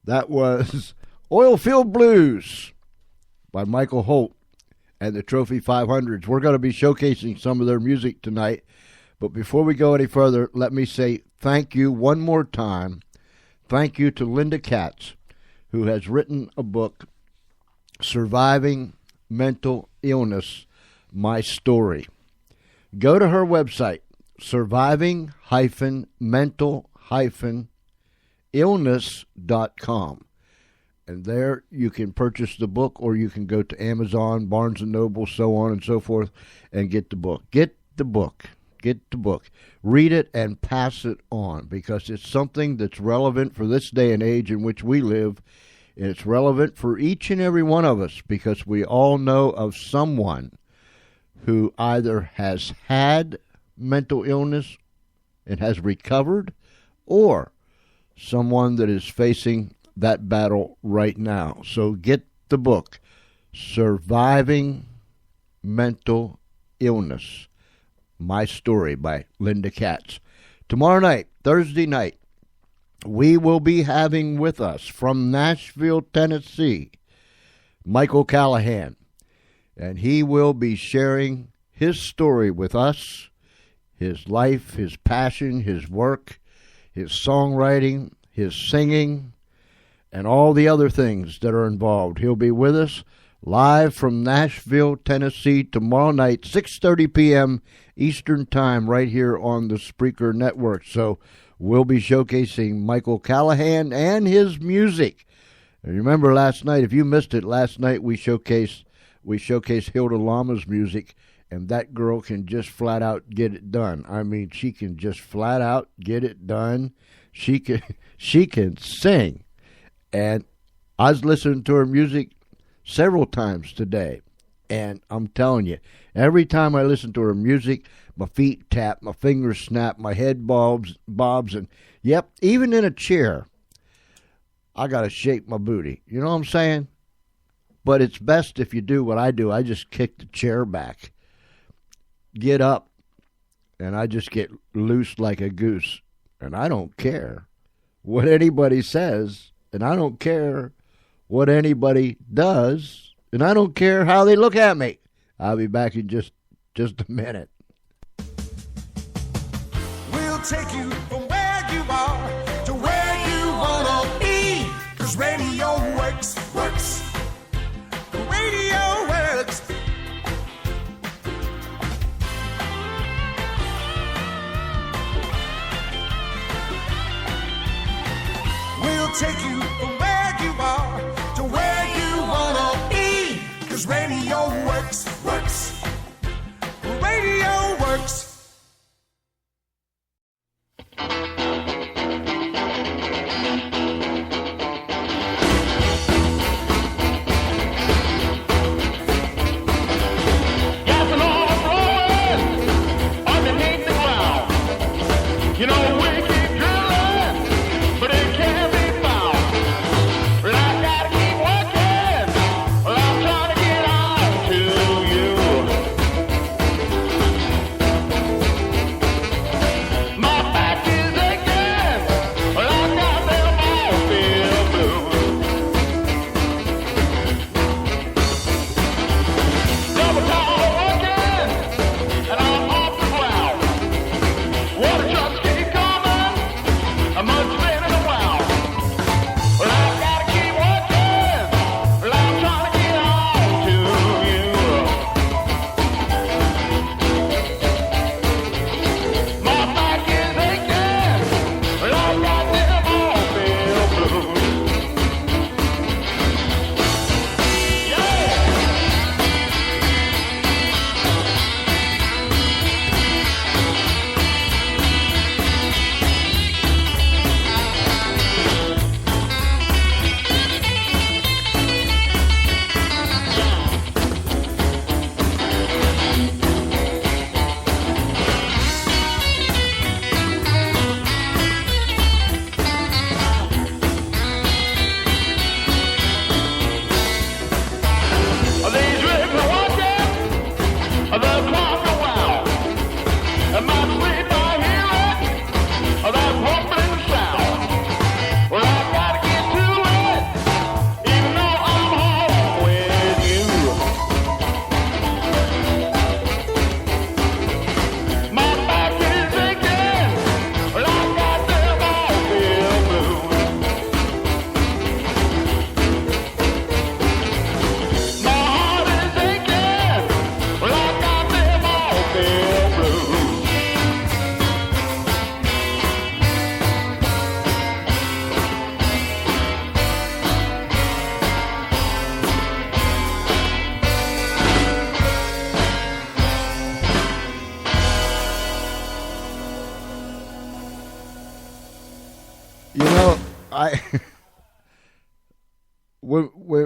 That was Oilfield Blues by Michael Holt and the Trophy 500s. We're going to be showcasing some of their music tonight. But before we go any further, let me say thank you one more time. Thank you to Linda Katz, who has written a book, Surviving Mental Illness, My Story. Go to her website, surviving-mental-illness.com. And there you can purchase the book, or you can go to Amazon, Barnes & Noble, so on and so forth, and get the book. Get the book. Read it and pass it on, because it's something that's relevant for this day and age in which we live. And it's relevant for each and every one of us, because we all know of someone who either has had mental illness and has recovered, or someone that is facing that battle right now. So get the book, Surviving Mental Illness, My Story by Linda Katz. Tomorrow night, Thursday night, we will be having with us from Nashville, Tennessee, Michael Callahan. And he will be sharing his story with us, his life, his passion, his work, his songwriting, his singing, and all the other things that are involved. He'll be with us live from Nashville, Tennessee, tomorrow night, 6:30 p.m. Eastern Time, right here on the Spreaker Network. So we'll be showcasing Michael Callahan and his music. And remember last night, if you missed it, last night we showcased Hilda Lama's music, and that girl can just flat out get it done. I mean, she can just flat out get it done. She can sing. And I was listening to her music several times today, and I'm telling you, every time I listen to her music, my feet tap, my fingers snap, my head bobs, and yep, even in a chair, I got to shake my booty. You know what I'm saying? But it's best if you do what I do. I just kick the chair back, get up, and I just get loose like a goose. And I don't care what anybody says, and I don't care what anybody does, and I don't care how they look at me. I'll be back in just a minute. We'll take you from where you are to where you wanna be, 'cause radio works. Radio works. We'll take you from where you are to where you wanna be, 'cause radio works. Radio works.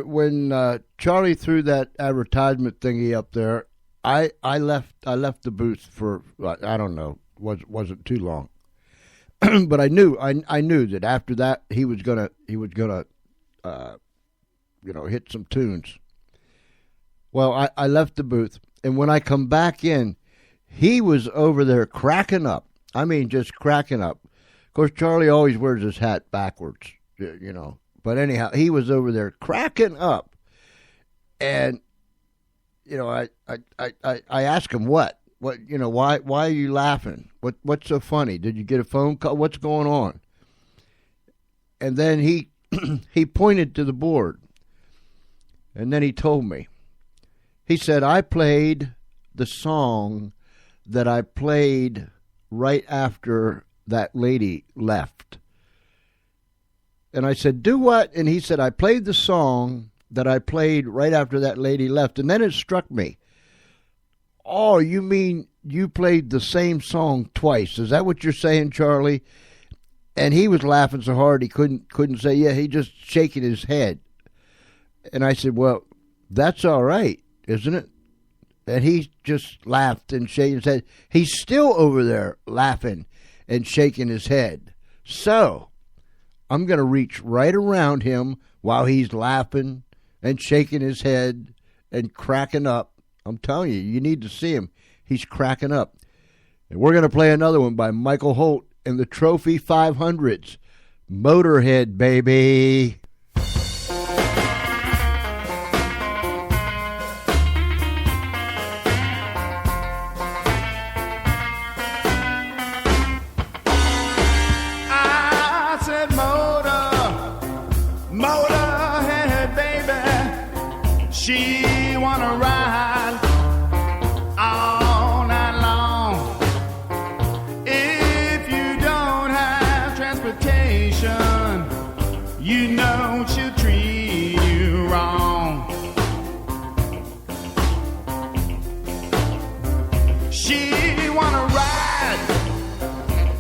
when Charlie threw that advertisement thingy up there, I left the booth for I don't know, wasn't too long. But I knew that after that he was gonna hit some tunes. Well, I left the booth, and when I come back in, he was over there cracking up. I mean, just cracking up. Of course, Charlie always wears his hat backwards, But anyhow, he was over there cracking up, and I asked him why are you laughing? What's so funny? Did you get a phone call? What's going on? And then he he pointed to the board, and then he told me. He said, I played the song that I played right after that lady left. And I said, do what? And he said, I played the song that I played right after that lady left. And then it struck me. Oh, you mean you played the same song twice? Is that what you're saying, Charlie? And he was laughing so hard he couldn't say, yeah, he just shaking his head. And I said, well, that's all right, isn't it? And he just laughed and shaking his head. He's still over there laughing and shaking his head. So I'm going to reach right around him while he's laughing and shaking his head and cracking up. I'm telling you, you need to see him. He's cracking up. And we're going to play another one by Michael Holt and the Trophy 500s. Motorhead, baby. She wanna ride all night long. If you don't have transportation, you know she'll treat you wrong. She wanna ride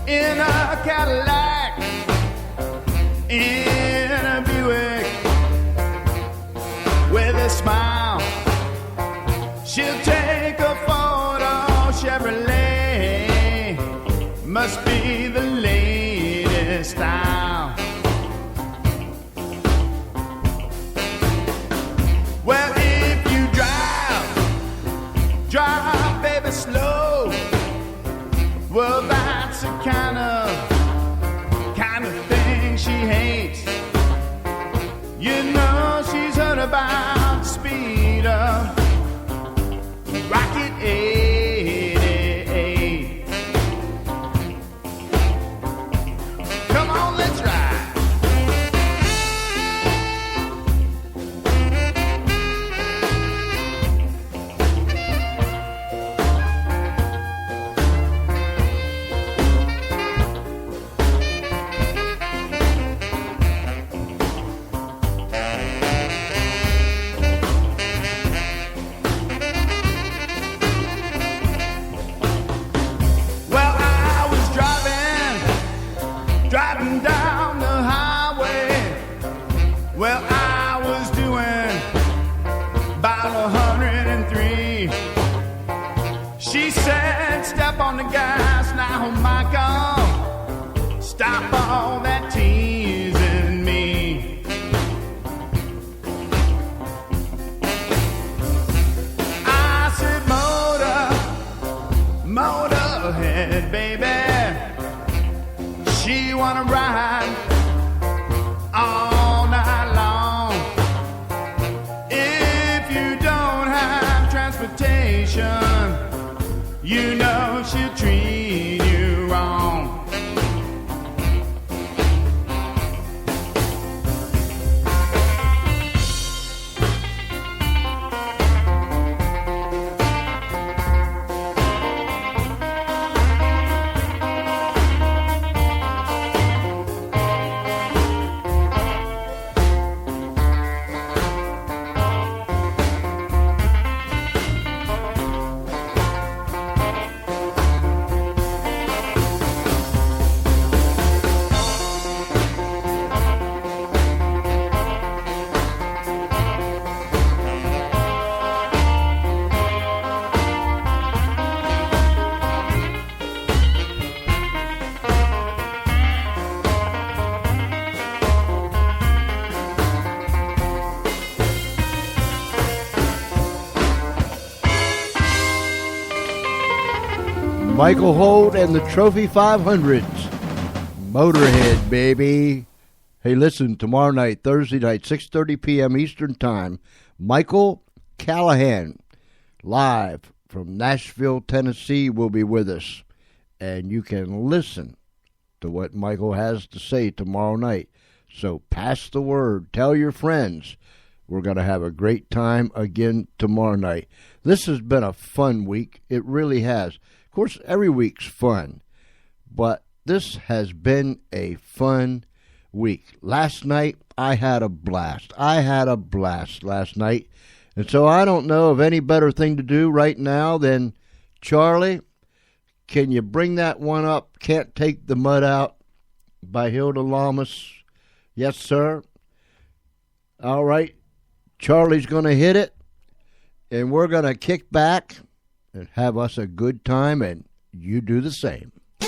in a Cadillac, in a Buick, with a smile. She'll take a photo, Chevrolet must be the latest style. Well, if you drive baby slow, well, that's the kind of thing she hates. You know she's heard about the speed of Rocket 88. Come on, let's ride. Driving down the highway, well, I was doing about 103. She said, step on the gas now, Michael, stop all that teasing me. I said, motorhead, baby. She wanna ride all night long. If you don't have transportation, you know she'll treat you wrong. Michael Holt and the Trophy 500s. Motorhead, baby. Hey, listen, tomorrow night, Thursday night, 6:30 p.m. Eastern Time, Michael Callahan, live from Nashville, Tennessee, will be with us. And you can listen to what Michael has to say tomorrow night. So pass the word. Tell your friends. We're going to have a great time again tomorrow night. This has been a fun week. It really has. Of course, every week's fun. But this has been a fun week. Last night, I had a blast. Last night. And so I don't know of any better thing to do right now than, Charlie, can you bring that one up? Can't Take the Mud Out by Hilda Lamas. Yes, sir. All right. Charlie's going to hit it, and we're going to kick back and have us a good time, and you do the same. The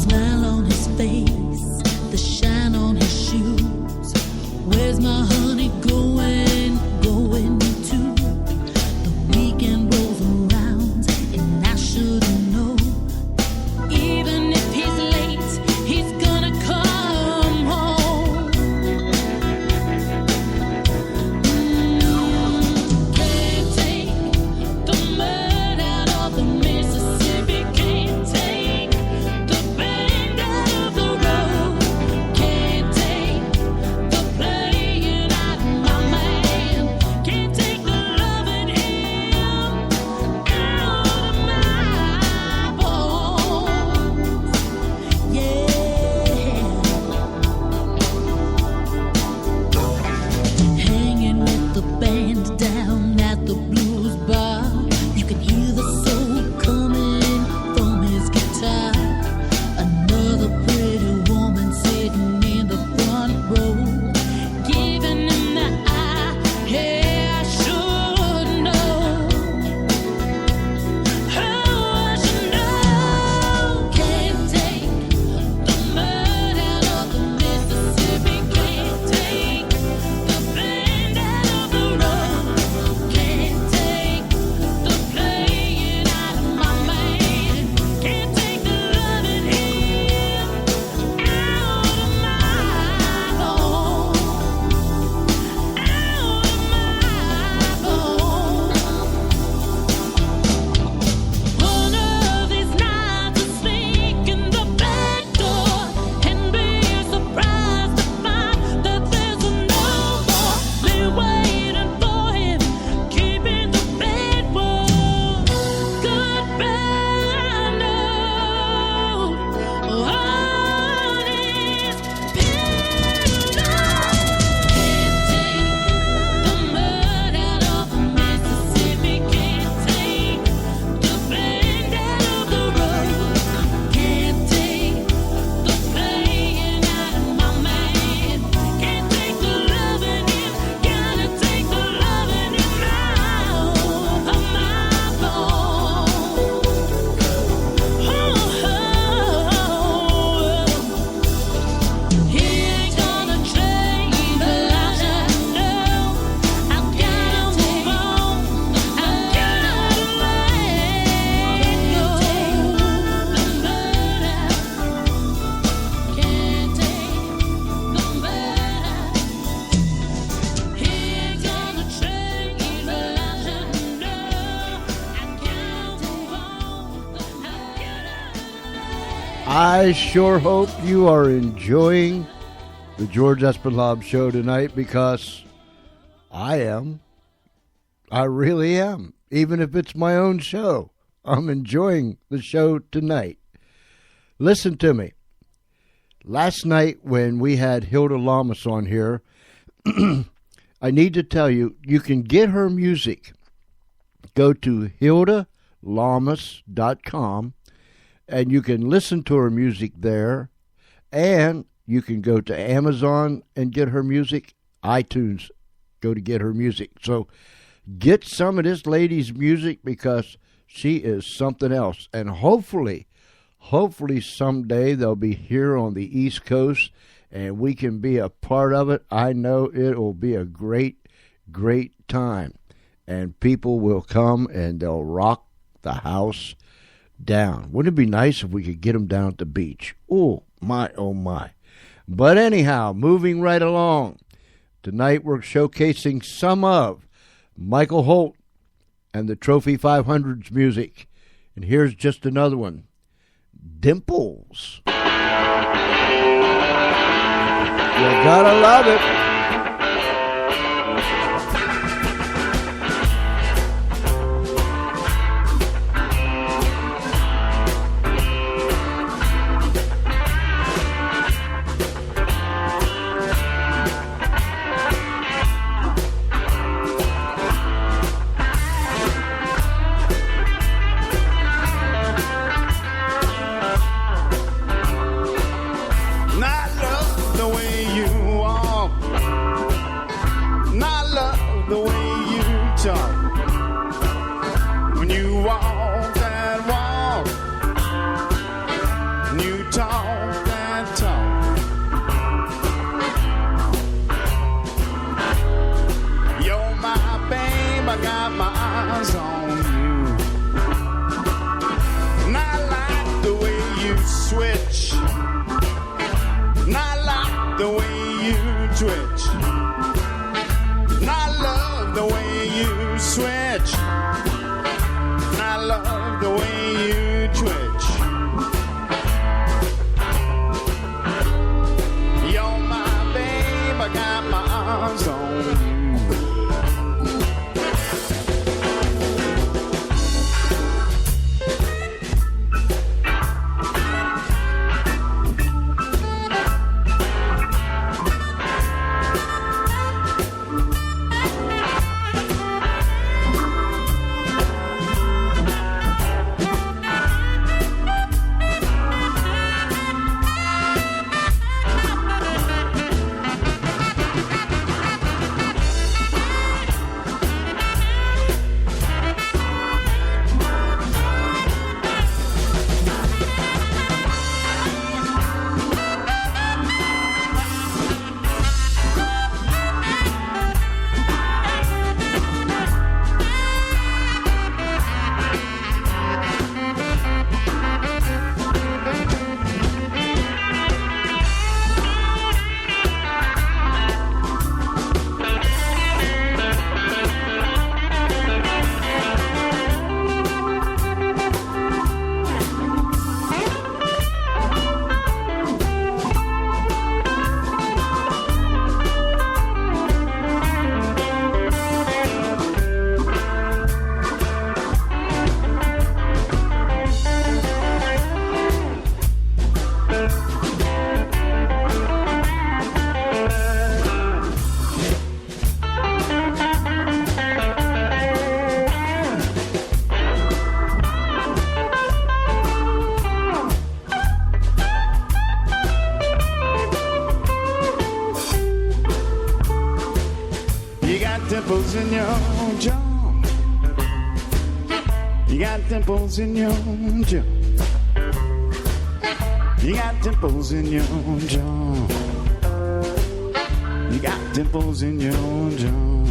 smile on his face, the shine on his shoes. Where's my honey going to? The weekend rolls around and I shouldn't know. Even if he's late, he's gonna come home. Can't take the mud out of the Mississippi. Can't take the bend out of the road. Can't take the playing out of my man. Can't take the loving him out of my bones. Yeah. Hanging with the band down at the blues bar. You can hear the soul coming from his guitar. Another pretty woman sitting in the front row, giving him the eye. Hey, I should know. Oh, I should know. Can't take the mud out of the Mississippi. Can't take the bend out of the road. Can't take the playing out of my man. Can't take the loving him out of my bones. One of these nights I'll sneak in the back door and be surprised to find that there's no more. Been waiting for him, keeping the bed warm. Goodbye note on his pillow. Can't take the mud out of the Mississippi. Can't take the bend out of the road. Can't take the playing out of my man. Can't take the loving him. Gotta take the loving him out of my bones. He ain't gonna change Elijah, no. I've gotta move on. I've gotta let go. The mud out. Can't take the mud out. He ain't gonna change Elijah, no. I gotta move on. I've gotta I sure hope you are enjoying the George Espinlab show tonight, because I am. I really am. Even if it's my own show, I'm enjoying the show tonight. Listen to me. Last night when we had Hilda Lamas on here, I need to tell you, you can get her music. Go to hildalamas.com and you can listen to her music there, and you can go to Amazon and get her music, iTunes, go to get her music. So get some of this lady's music, because she is something else. And hopefully someday they'll be here on the East Coast and we can be a part of it, I know it'll be a great, great time. And people will come and they'll rock the house down. Wouldn't it be nice if we could get them down at the beach? Oh, my, oh, my. But anyhow, moving right along. Tonight we're showcasing some of Michael Holt and the Trophy 500's music. And here's just another one. Dimples. You gotta love it. dimples in your jaw. You got dimples in your jaw. You got dimples in your jaw. You got dimples in your jaw.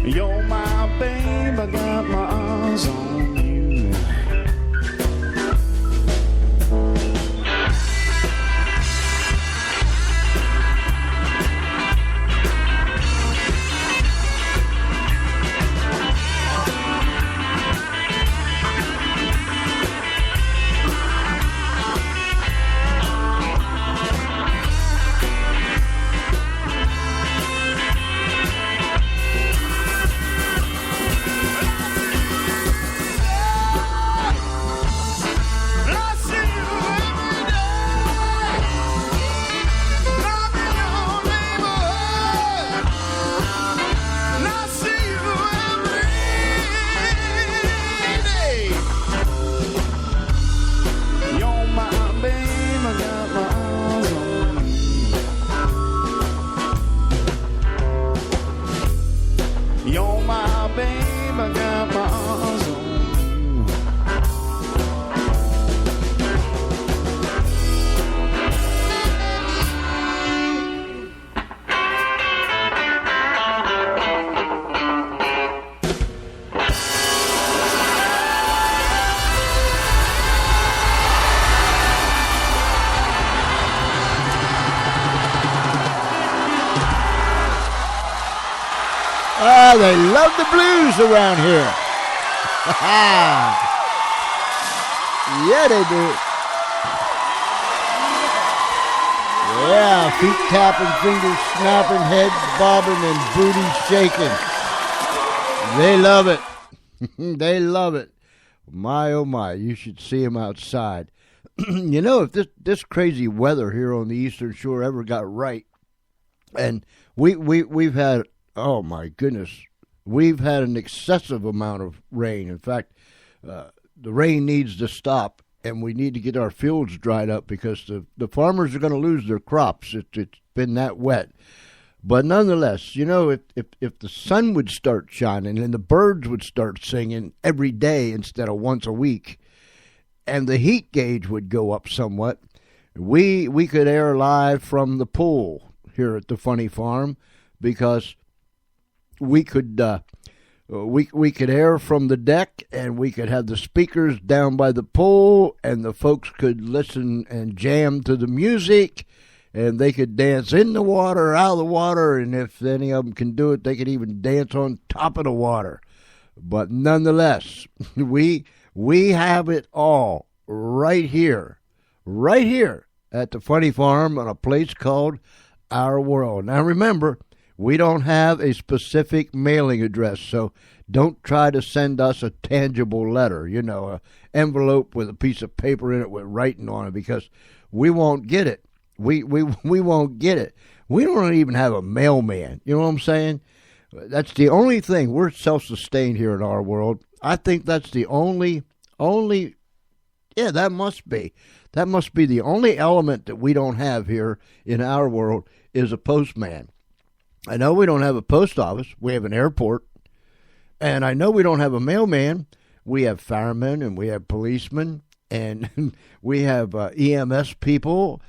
You're my babe, I got my eyes on you. They love the blues around here. Yeah, they do. Yeah, feet tapping, fingers snapping, heads bobbing, and booty shaking. They love it. They love it. My, oh my, you should see them outside. You know, if this crazy weather here on the Eastern Shore ever got right, and we've had, oh my goodness, we've had an excessive amount of rain. In fact, the rain needs to stop, and we need to get our fields dried up because the farmers are going to lose their crops. It's been that wet. But nonetheless, you know, if the sun would start shining and the birds would start singing every day instead of once a week, and the heat gauge would go up somewhat, we could air live from the pool here at the Funny Farm, because we could air from the deck, and we could have the speakers down by the pool, and the folks could listen and jam to the music, and they could dance in the water, out of the water, and if any of them can do it, they could even dance on top of the water. But nonetheless, we have it all right here at the Funny Farm on a place called Our World. Now remember, we don't have a specific mailing address, so don't try to send us a tangible letter, you know, an envelope with a piece of paper in it with writing on it, because we won't get it. We won't get it. We don't even have a mailman. You know what I'm saying? That's the only thing. We're self-sustained here in Our World. I think that's the only, yeah, that must be the only element that we don't have here in Our World is a postman. I know we don't have a post office. We have an airport. And I know we don't have a mailman. We have firemen, and we have policemen, and we have EMS people,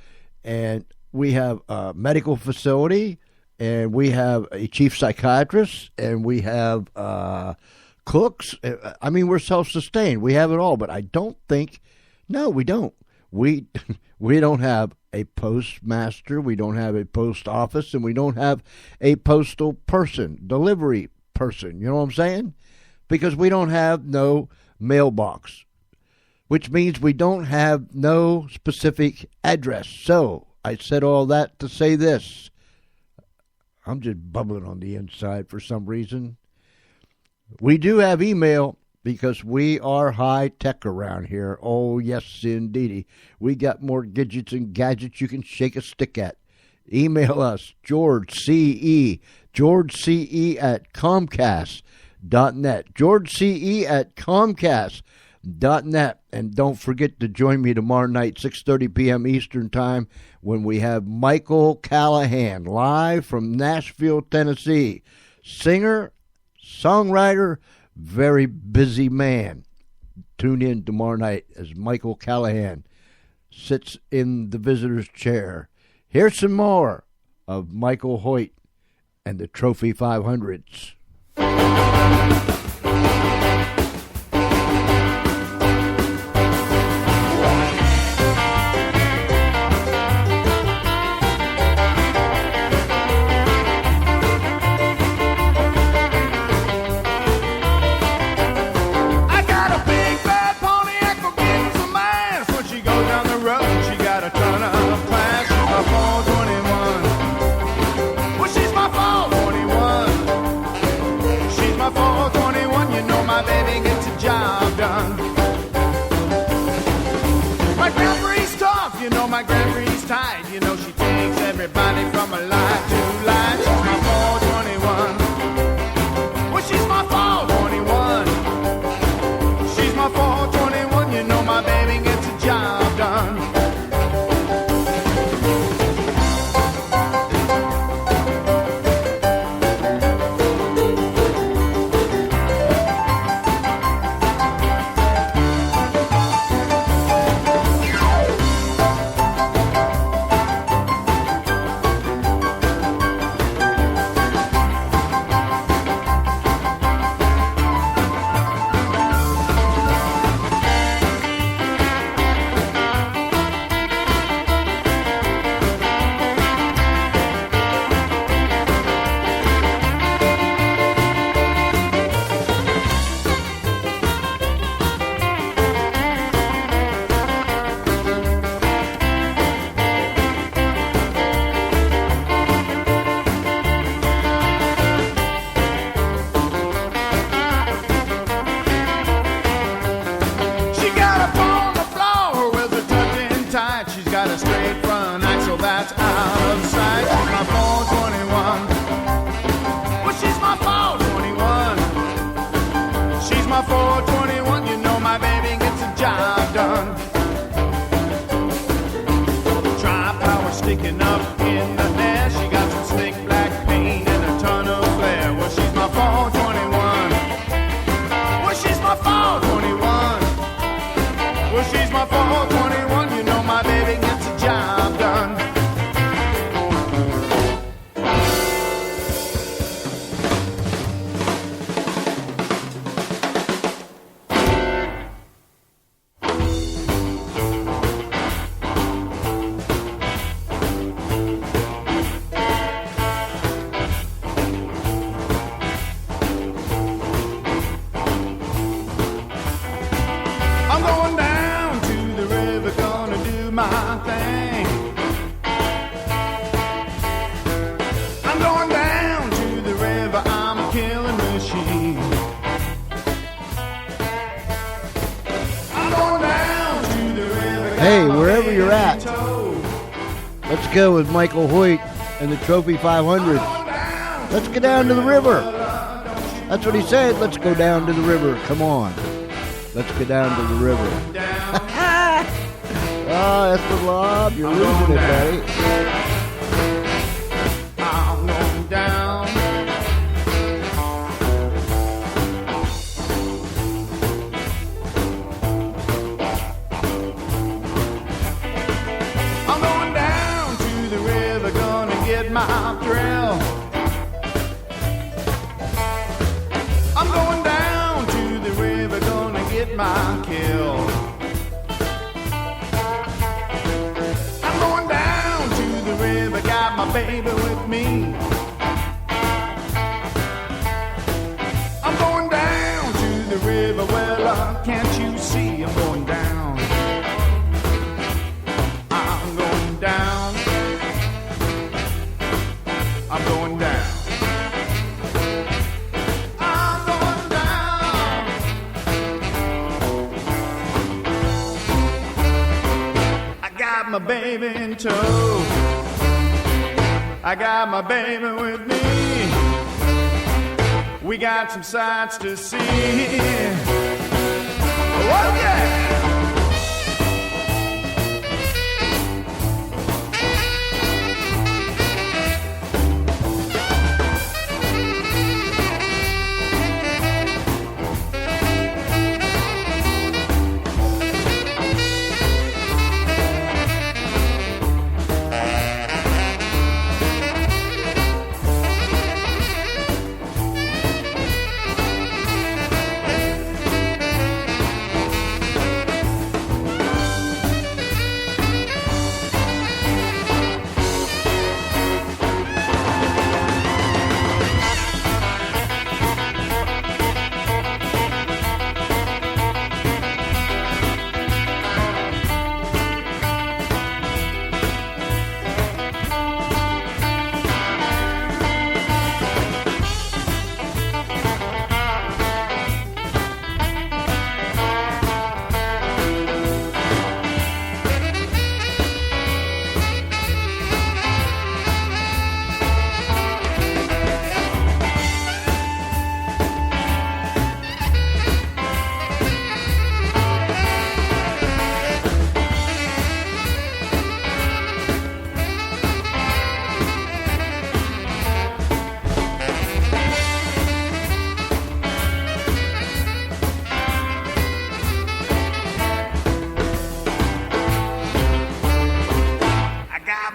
and we have a medical facility, and we have a chief psychiatrist, and we have cooks. I mean, we're self-sustained. We have it all, but I don't think, no, we don't. We don't have a postmaster, we don't have a post office, and we don't have a postal person, delivery person. You know what I'm saying? Because we don't have no mailbox, which means we don't have no specific address. So I said all that to say this. I'm just bubbling on the inside for some reason. We do have email, because we are high tech around here. Oh, yes, indeedy. We got more gadgets and gadgets you can shake a stick at. Email us, George C.E. at Comcast.net. George C.E. at Comcast.net. And don't forget to join me tomorrow night, 6:30 p.m. Eastern Time, when we have Michael Callahan live from Nashville, Tennessee. Singer, songwriter, very busy man. Tune in tomorrow night as Michael Callahan sits in the visitor's chair. Here's some more of Michael Hoyt and the Trophy 500s. My Grand Prix tied, you know she takes everybody from a line to line. She's my 421. Well, she's my 421. She's my 421. You know my baby gets the job done. She's my 421, you know my baby gets the job done. Tri-power sticking up in the air. She got some slick black paint and a ton of flair. Well, she's my 421. Well, she's my 421. Well, she's my 421, you know my baby gets the job done. I'm going down to the river, gonna do my thing. I'm going down to the river, I'm a killing machine. I'm going down to the river. Hey, got my wherever you're baby at. towed. Let's go with Michael Hoyt and the Trophy 500. Let's get down to the river. That's what he said. Let's go down to the river. Come on. Let's go down to the river. Oh, that's the lob. You're losing it, buddy. I'm going down. I'm going down to the river, gonna get my thrill. I'm going down to the river, gonna get my kill. I'm going down to the river, got my baby with me. I'm going down to the river, well, can't you see I'm going down? I'm going down. I'm going down. I'm going down. I got my baby in tow. I got my baby with me. We got some sights to see. Oh yeah!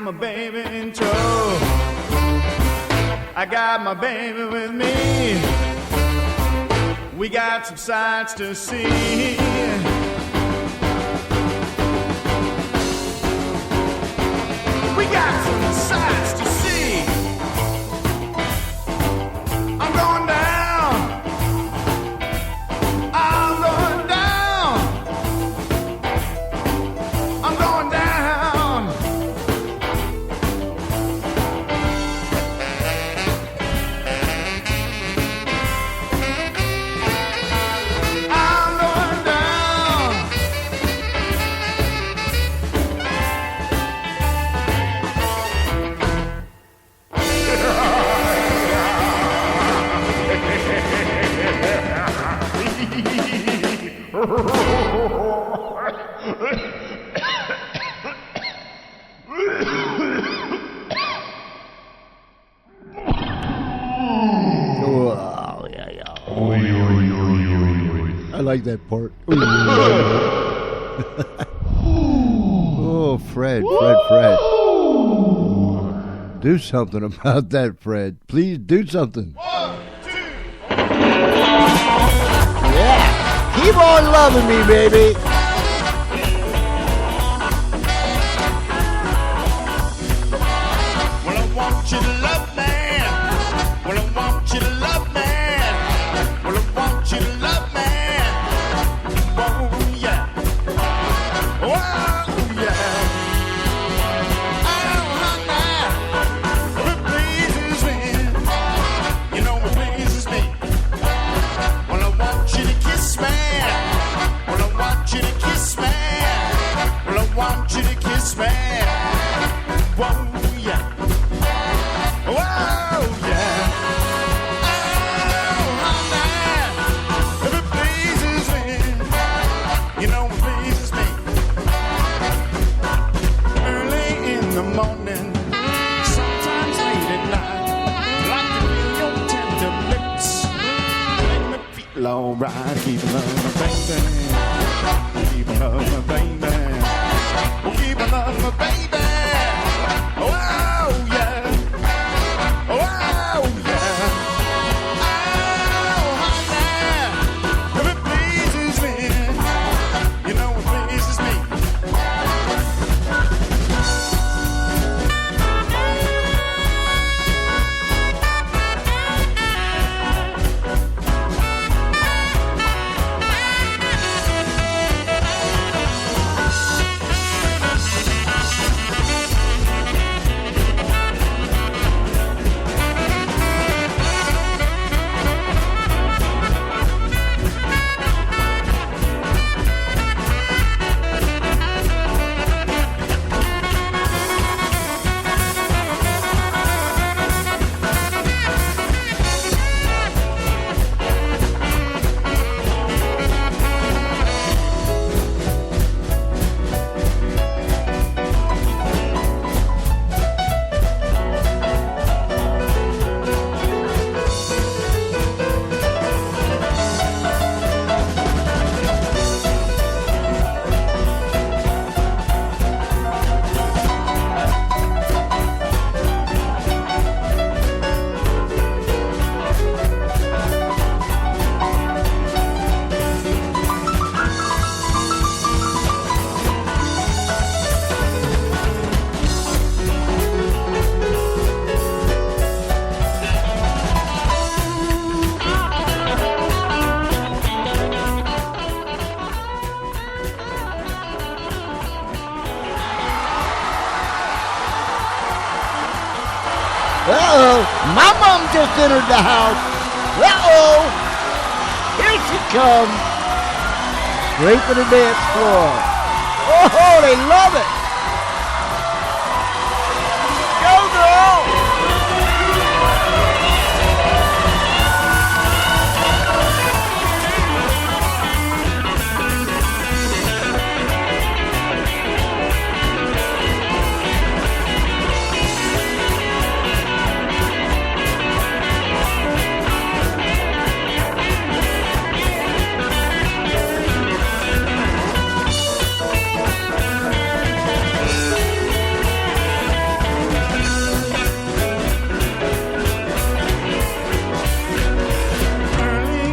My baby in tow. I got my baby with me. We got some sights to see. We got some sights to see. I'm going down. I'm going down. I'm going down. I'm going down. Oh, yeah. I like that part. Oh, Fred. Do something about that, Fred. Please do something. Yeah. Keep on loving me, baby. Well, I want you to love me. Well, I want you to love me. Well, I want you to love me. Oh, yeah. Oh, yeah. Oh, honey. It pleases me. You know it pleases me. Well, I want you to kiss me. Well, I want you to kiss me. Well, I want you to kiss me. Whoa, yeah. Whoa, yeah. Oh, honey, if it pleases me, you know it pleases me. Early in the morning, sometimes late at night, like to feel your tender lips, make me feel alright. Keep loving me, baby. Keep loving me, baby. Oh, keep loving me, baby. Oh, yeah. Oh, yeah. Oh, honey, if it pleases me, you know it pleases me. Uh-oh, my mom just entered the house. Uh-oh, here she comes. Straight to the dance floor. Oh, they love it. Go, girl.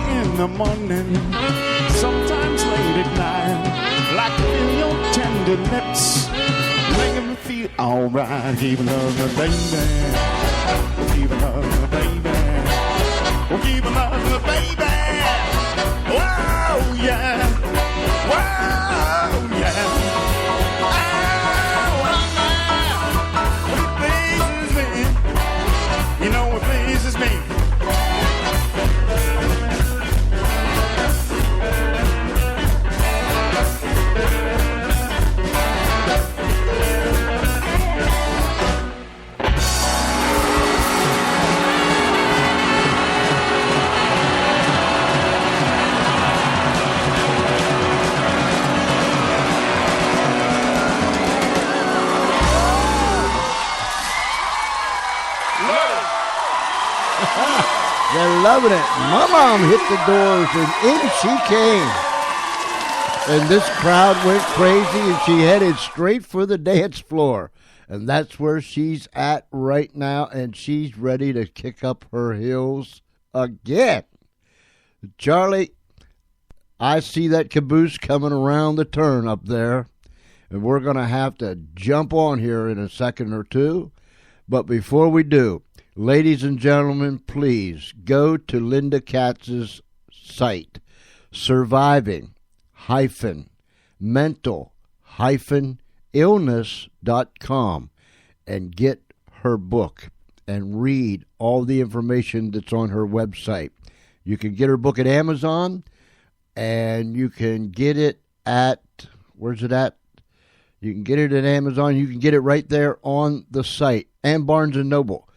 In the morning, sometimes late at night, like to feel your tender lips, making me feel alright. Keep loving me, baby. Keep loving me, baby. Oh, keep loving me, baby. Whoa, yeah. Whoa, yeah. Oh, honey, it pleases me. You know it pleases me. loving it. My mom hit the doors, and in she came. And this crowd went crazy, and she headed straight for the dance floor. And that's where she's at right now, and she's ready to kick up her heels again. Charlie, I see that caboose coming around the turn up there, and we're going to have to jump on here in a second or two. But before we do, ladies and gentlemen, please go to Linda Katz's site, surviving-mental-illness.com, and get her book and read all the information that's on her website. You can get her book at Amazon, and you can get it at, where's it at? You can get it at Amazon. You can get it right there on the site, and Barnes & Noble.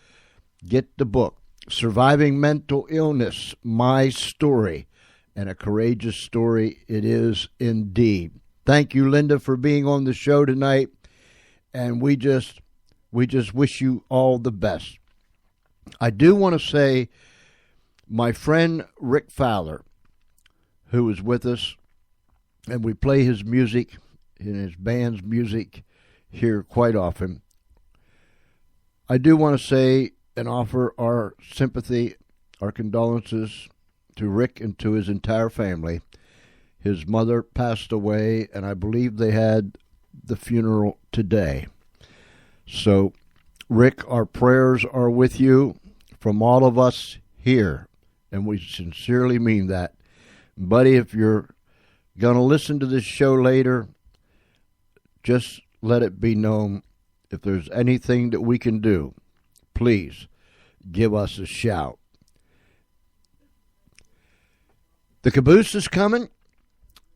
Get the book, Surviving Mental Illness, My Story, and a courageous story it is indeed. Thank you, Linda, for being on the show tonight, and we just wish you all the best. I do want to say, my friend Rick Fowler, who is with us, and we play his music and his band's music here quite often. I do want to say and offer our sympathy, our condolences to Rick and to his entire family. His mother passed away, and I believe they had the funeral today. So, Rick, our prayers are with you from all of us here, and we sincerely mean that. Buddy, if you're going to listen to this show later, just let it be known, if there's anything that we can do, please give us a shout. The caboose is coming,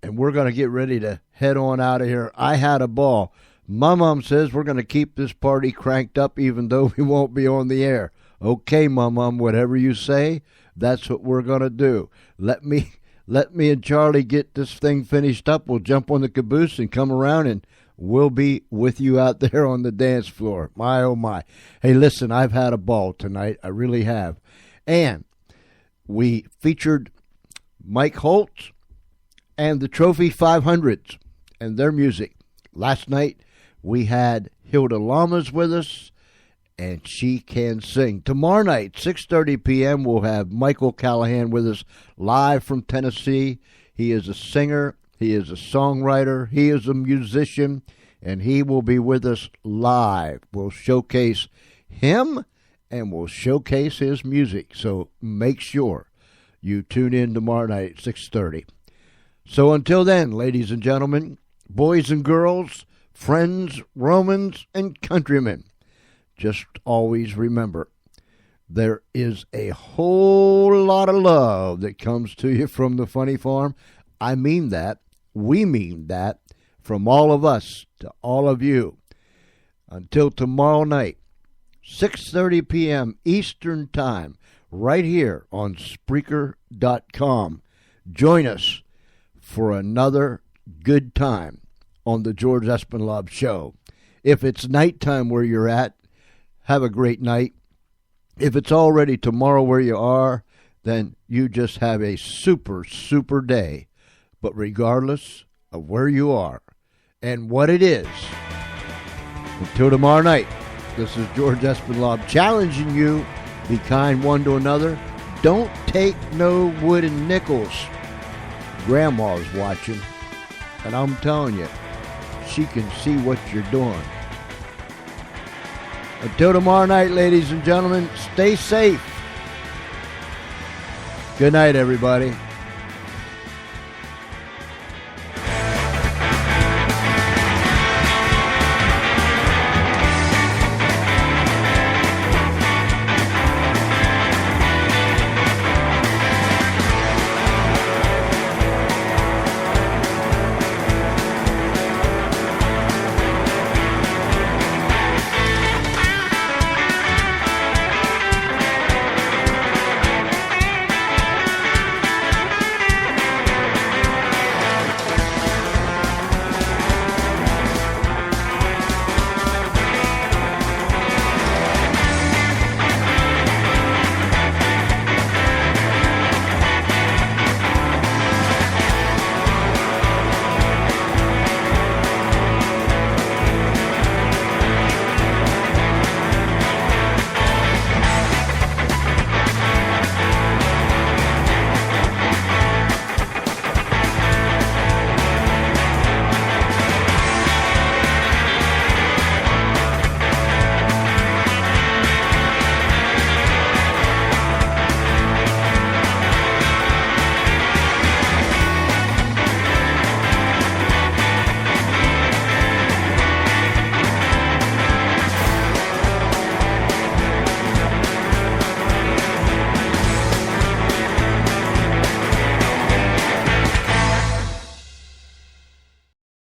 and we're going to get ready to head on out of here. I had a ball. My mom says we're going to keep this party cranked up even though we won't be on the air. Okay, Mom, whatever you say, that's what we're going to do. Let me and Charlie get this thing finished up. We'll jump on the caboose and come around, and we'll be with you out there on the dance floor. My, oh, my. Hey, listen, I've had a ball tonight. I really have. And we featured Mike Holtz and the Trophy 500s and their music. Last night, we had Hilda Lamas with us, and she can sing. Tomorrow night, 6:30 p.m., we'll have Michael Callahan with us live from Tennessee. He is a singer. He is a songwriter. He is a musician, and he will be with us live. We'll showcase him, and we'll showcase his music. So make sure you tune in tomorrow night at 6:30. So until then, ladies and gentlemen, boys and girls, friends, Romans, and countrymen, just always remember, there is a whole lot of love that comes to you from the Funny Farm. I mean that. We mean that from all of us to all of you. Until tomorrow night, 6:30 p.m. Eastern Time, right here on Spreaker.com. Join us for another good time on the George Espinlove Show. If it's nighttime where you're at, have a great night. If it's already tomorrow where you are, then you just have a super, super day. But regardless of where you are and what it is, until tomorrow night, this is George Espinlove challenging you, be kind one to another. Don't take no wooden nickels. Grandma's watching, and I'm telling you, she can see what you're doing. Until tomorrow night, ladies and gentlemen, stay safe. Good night, everybody.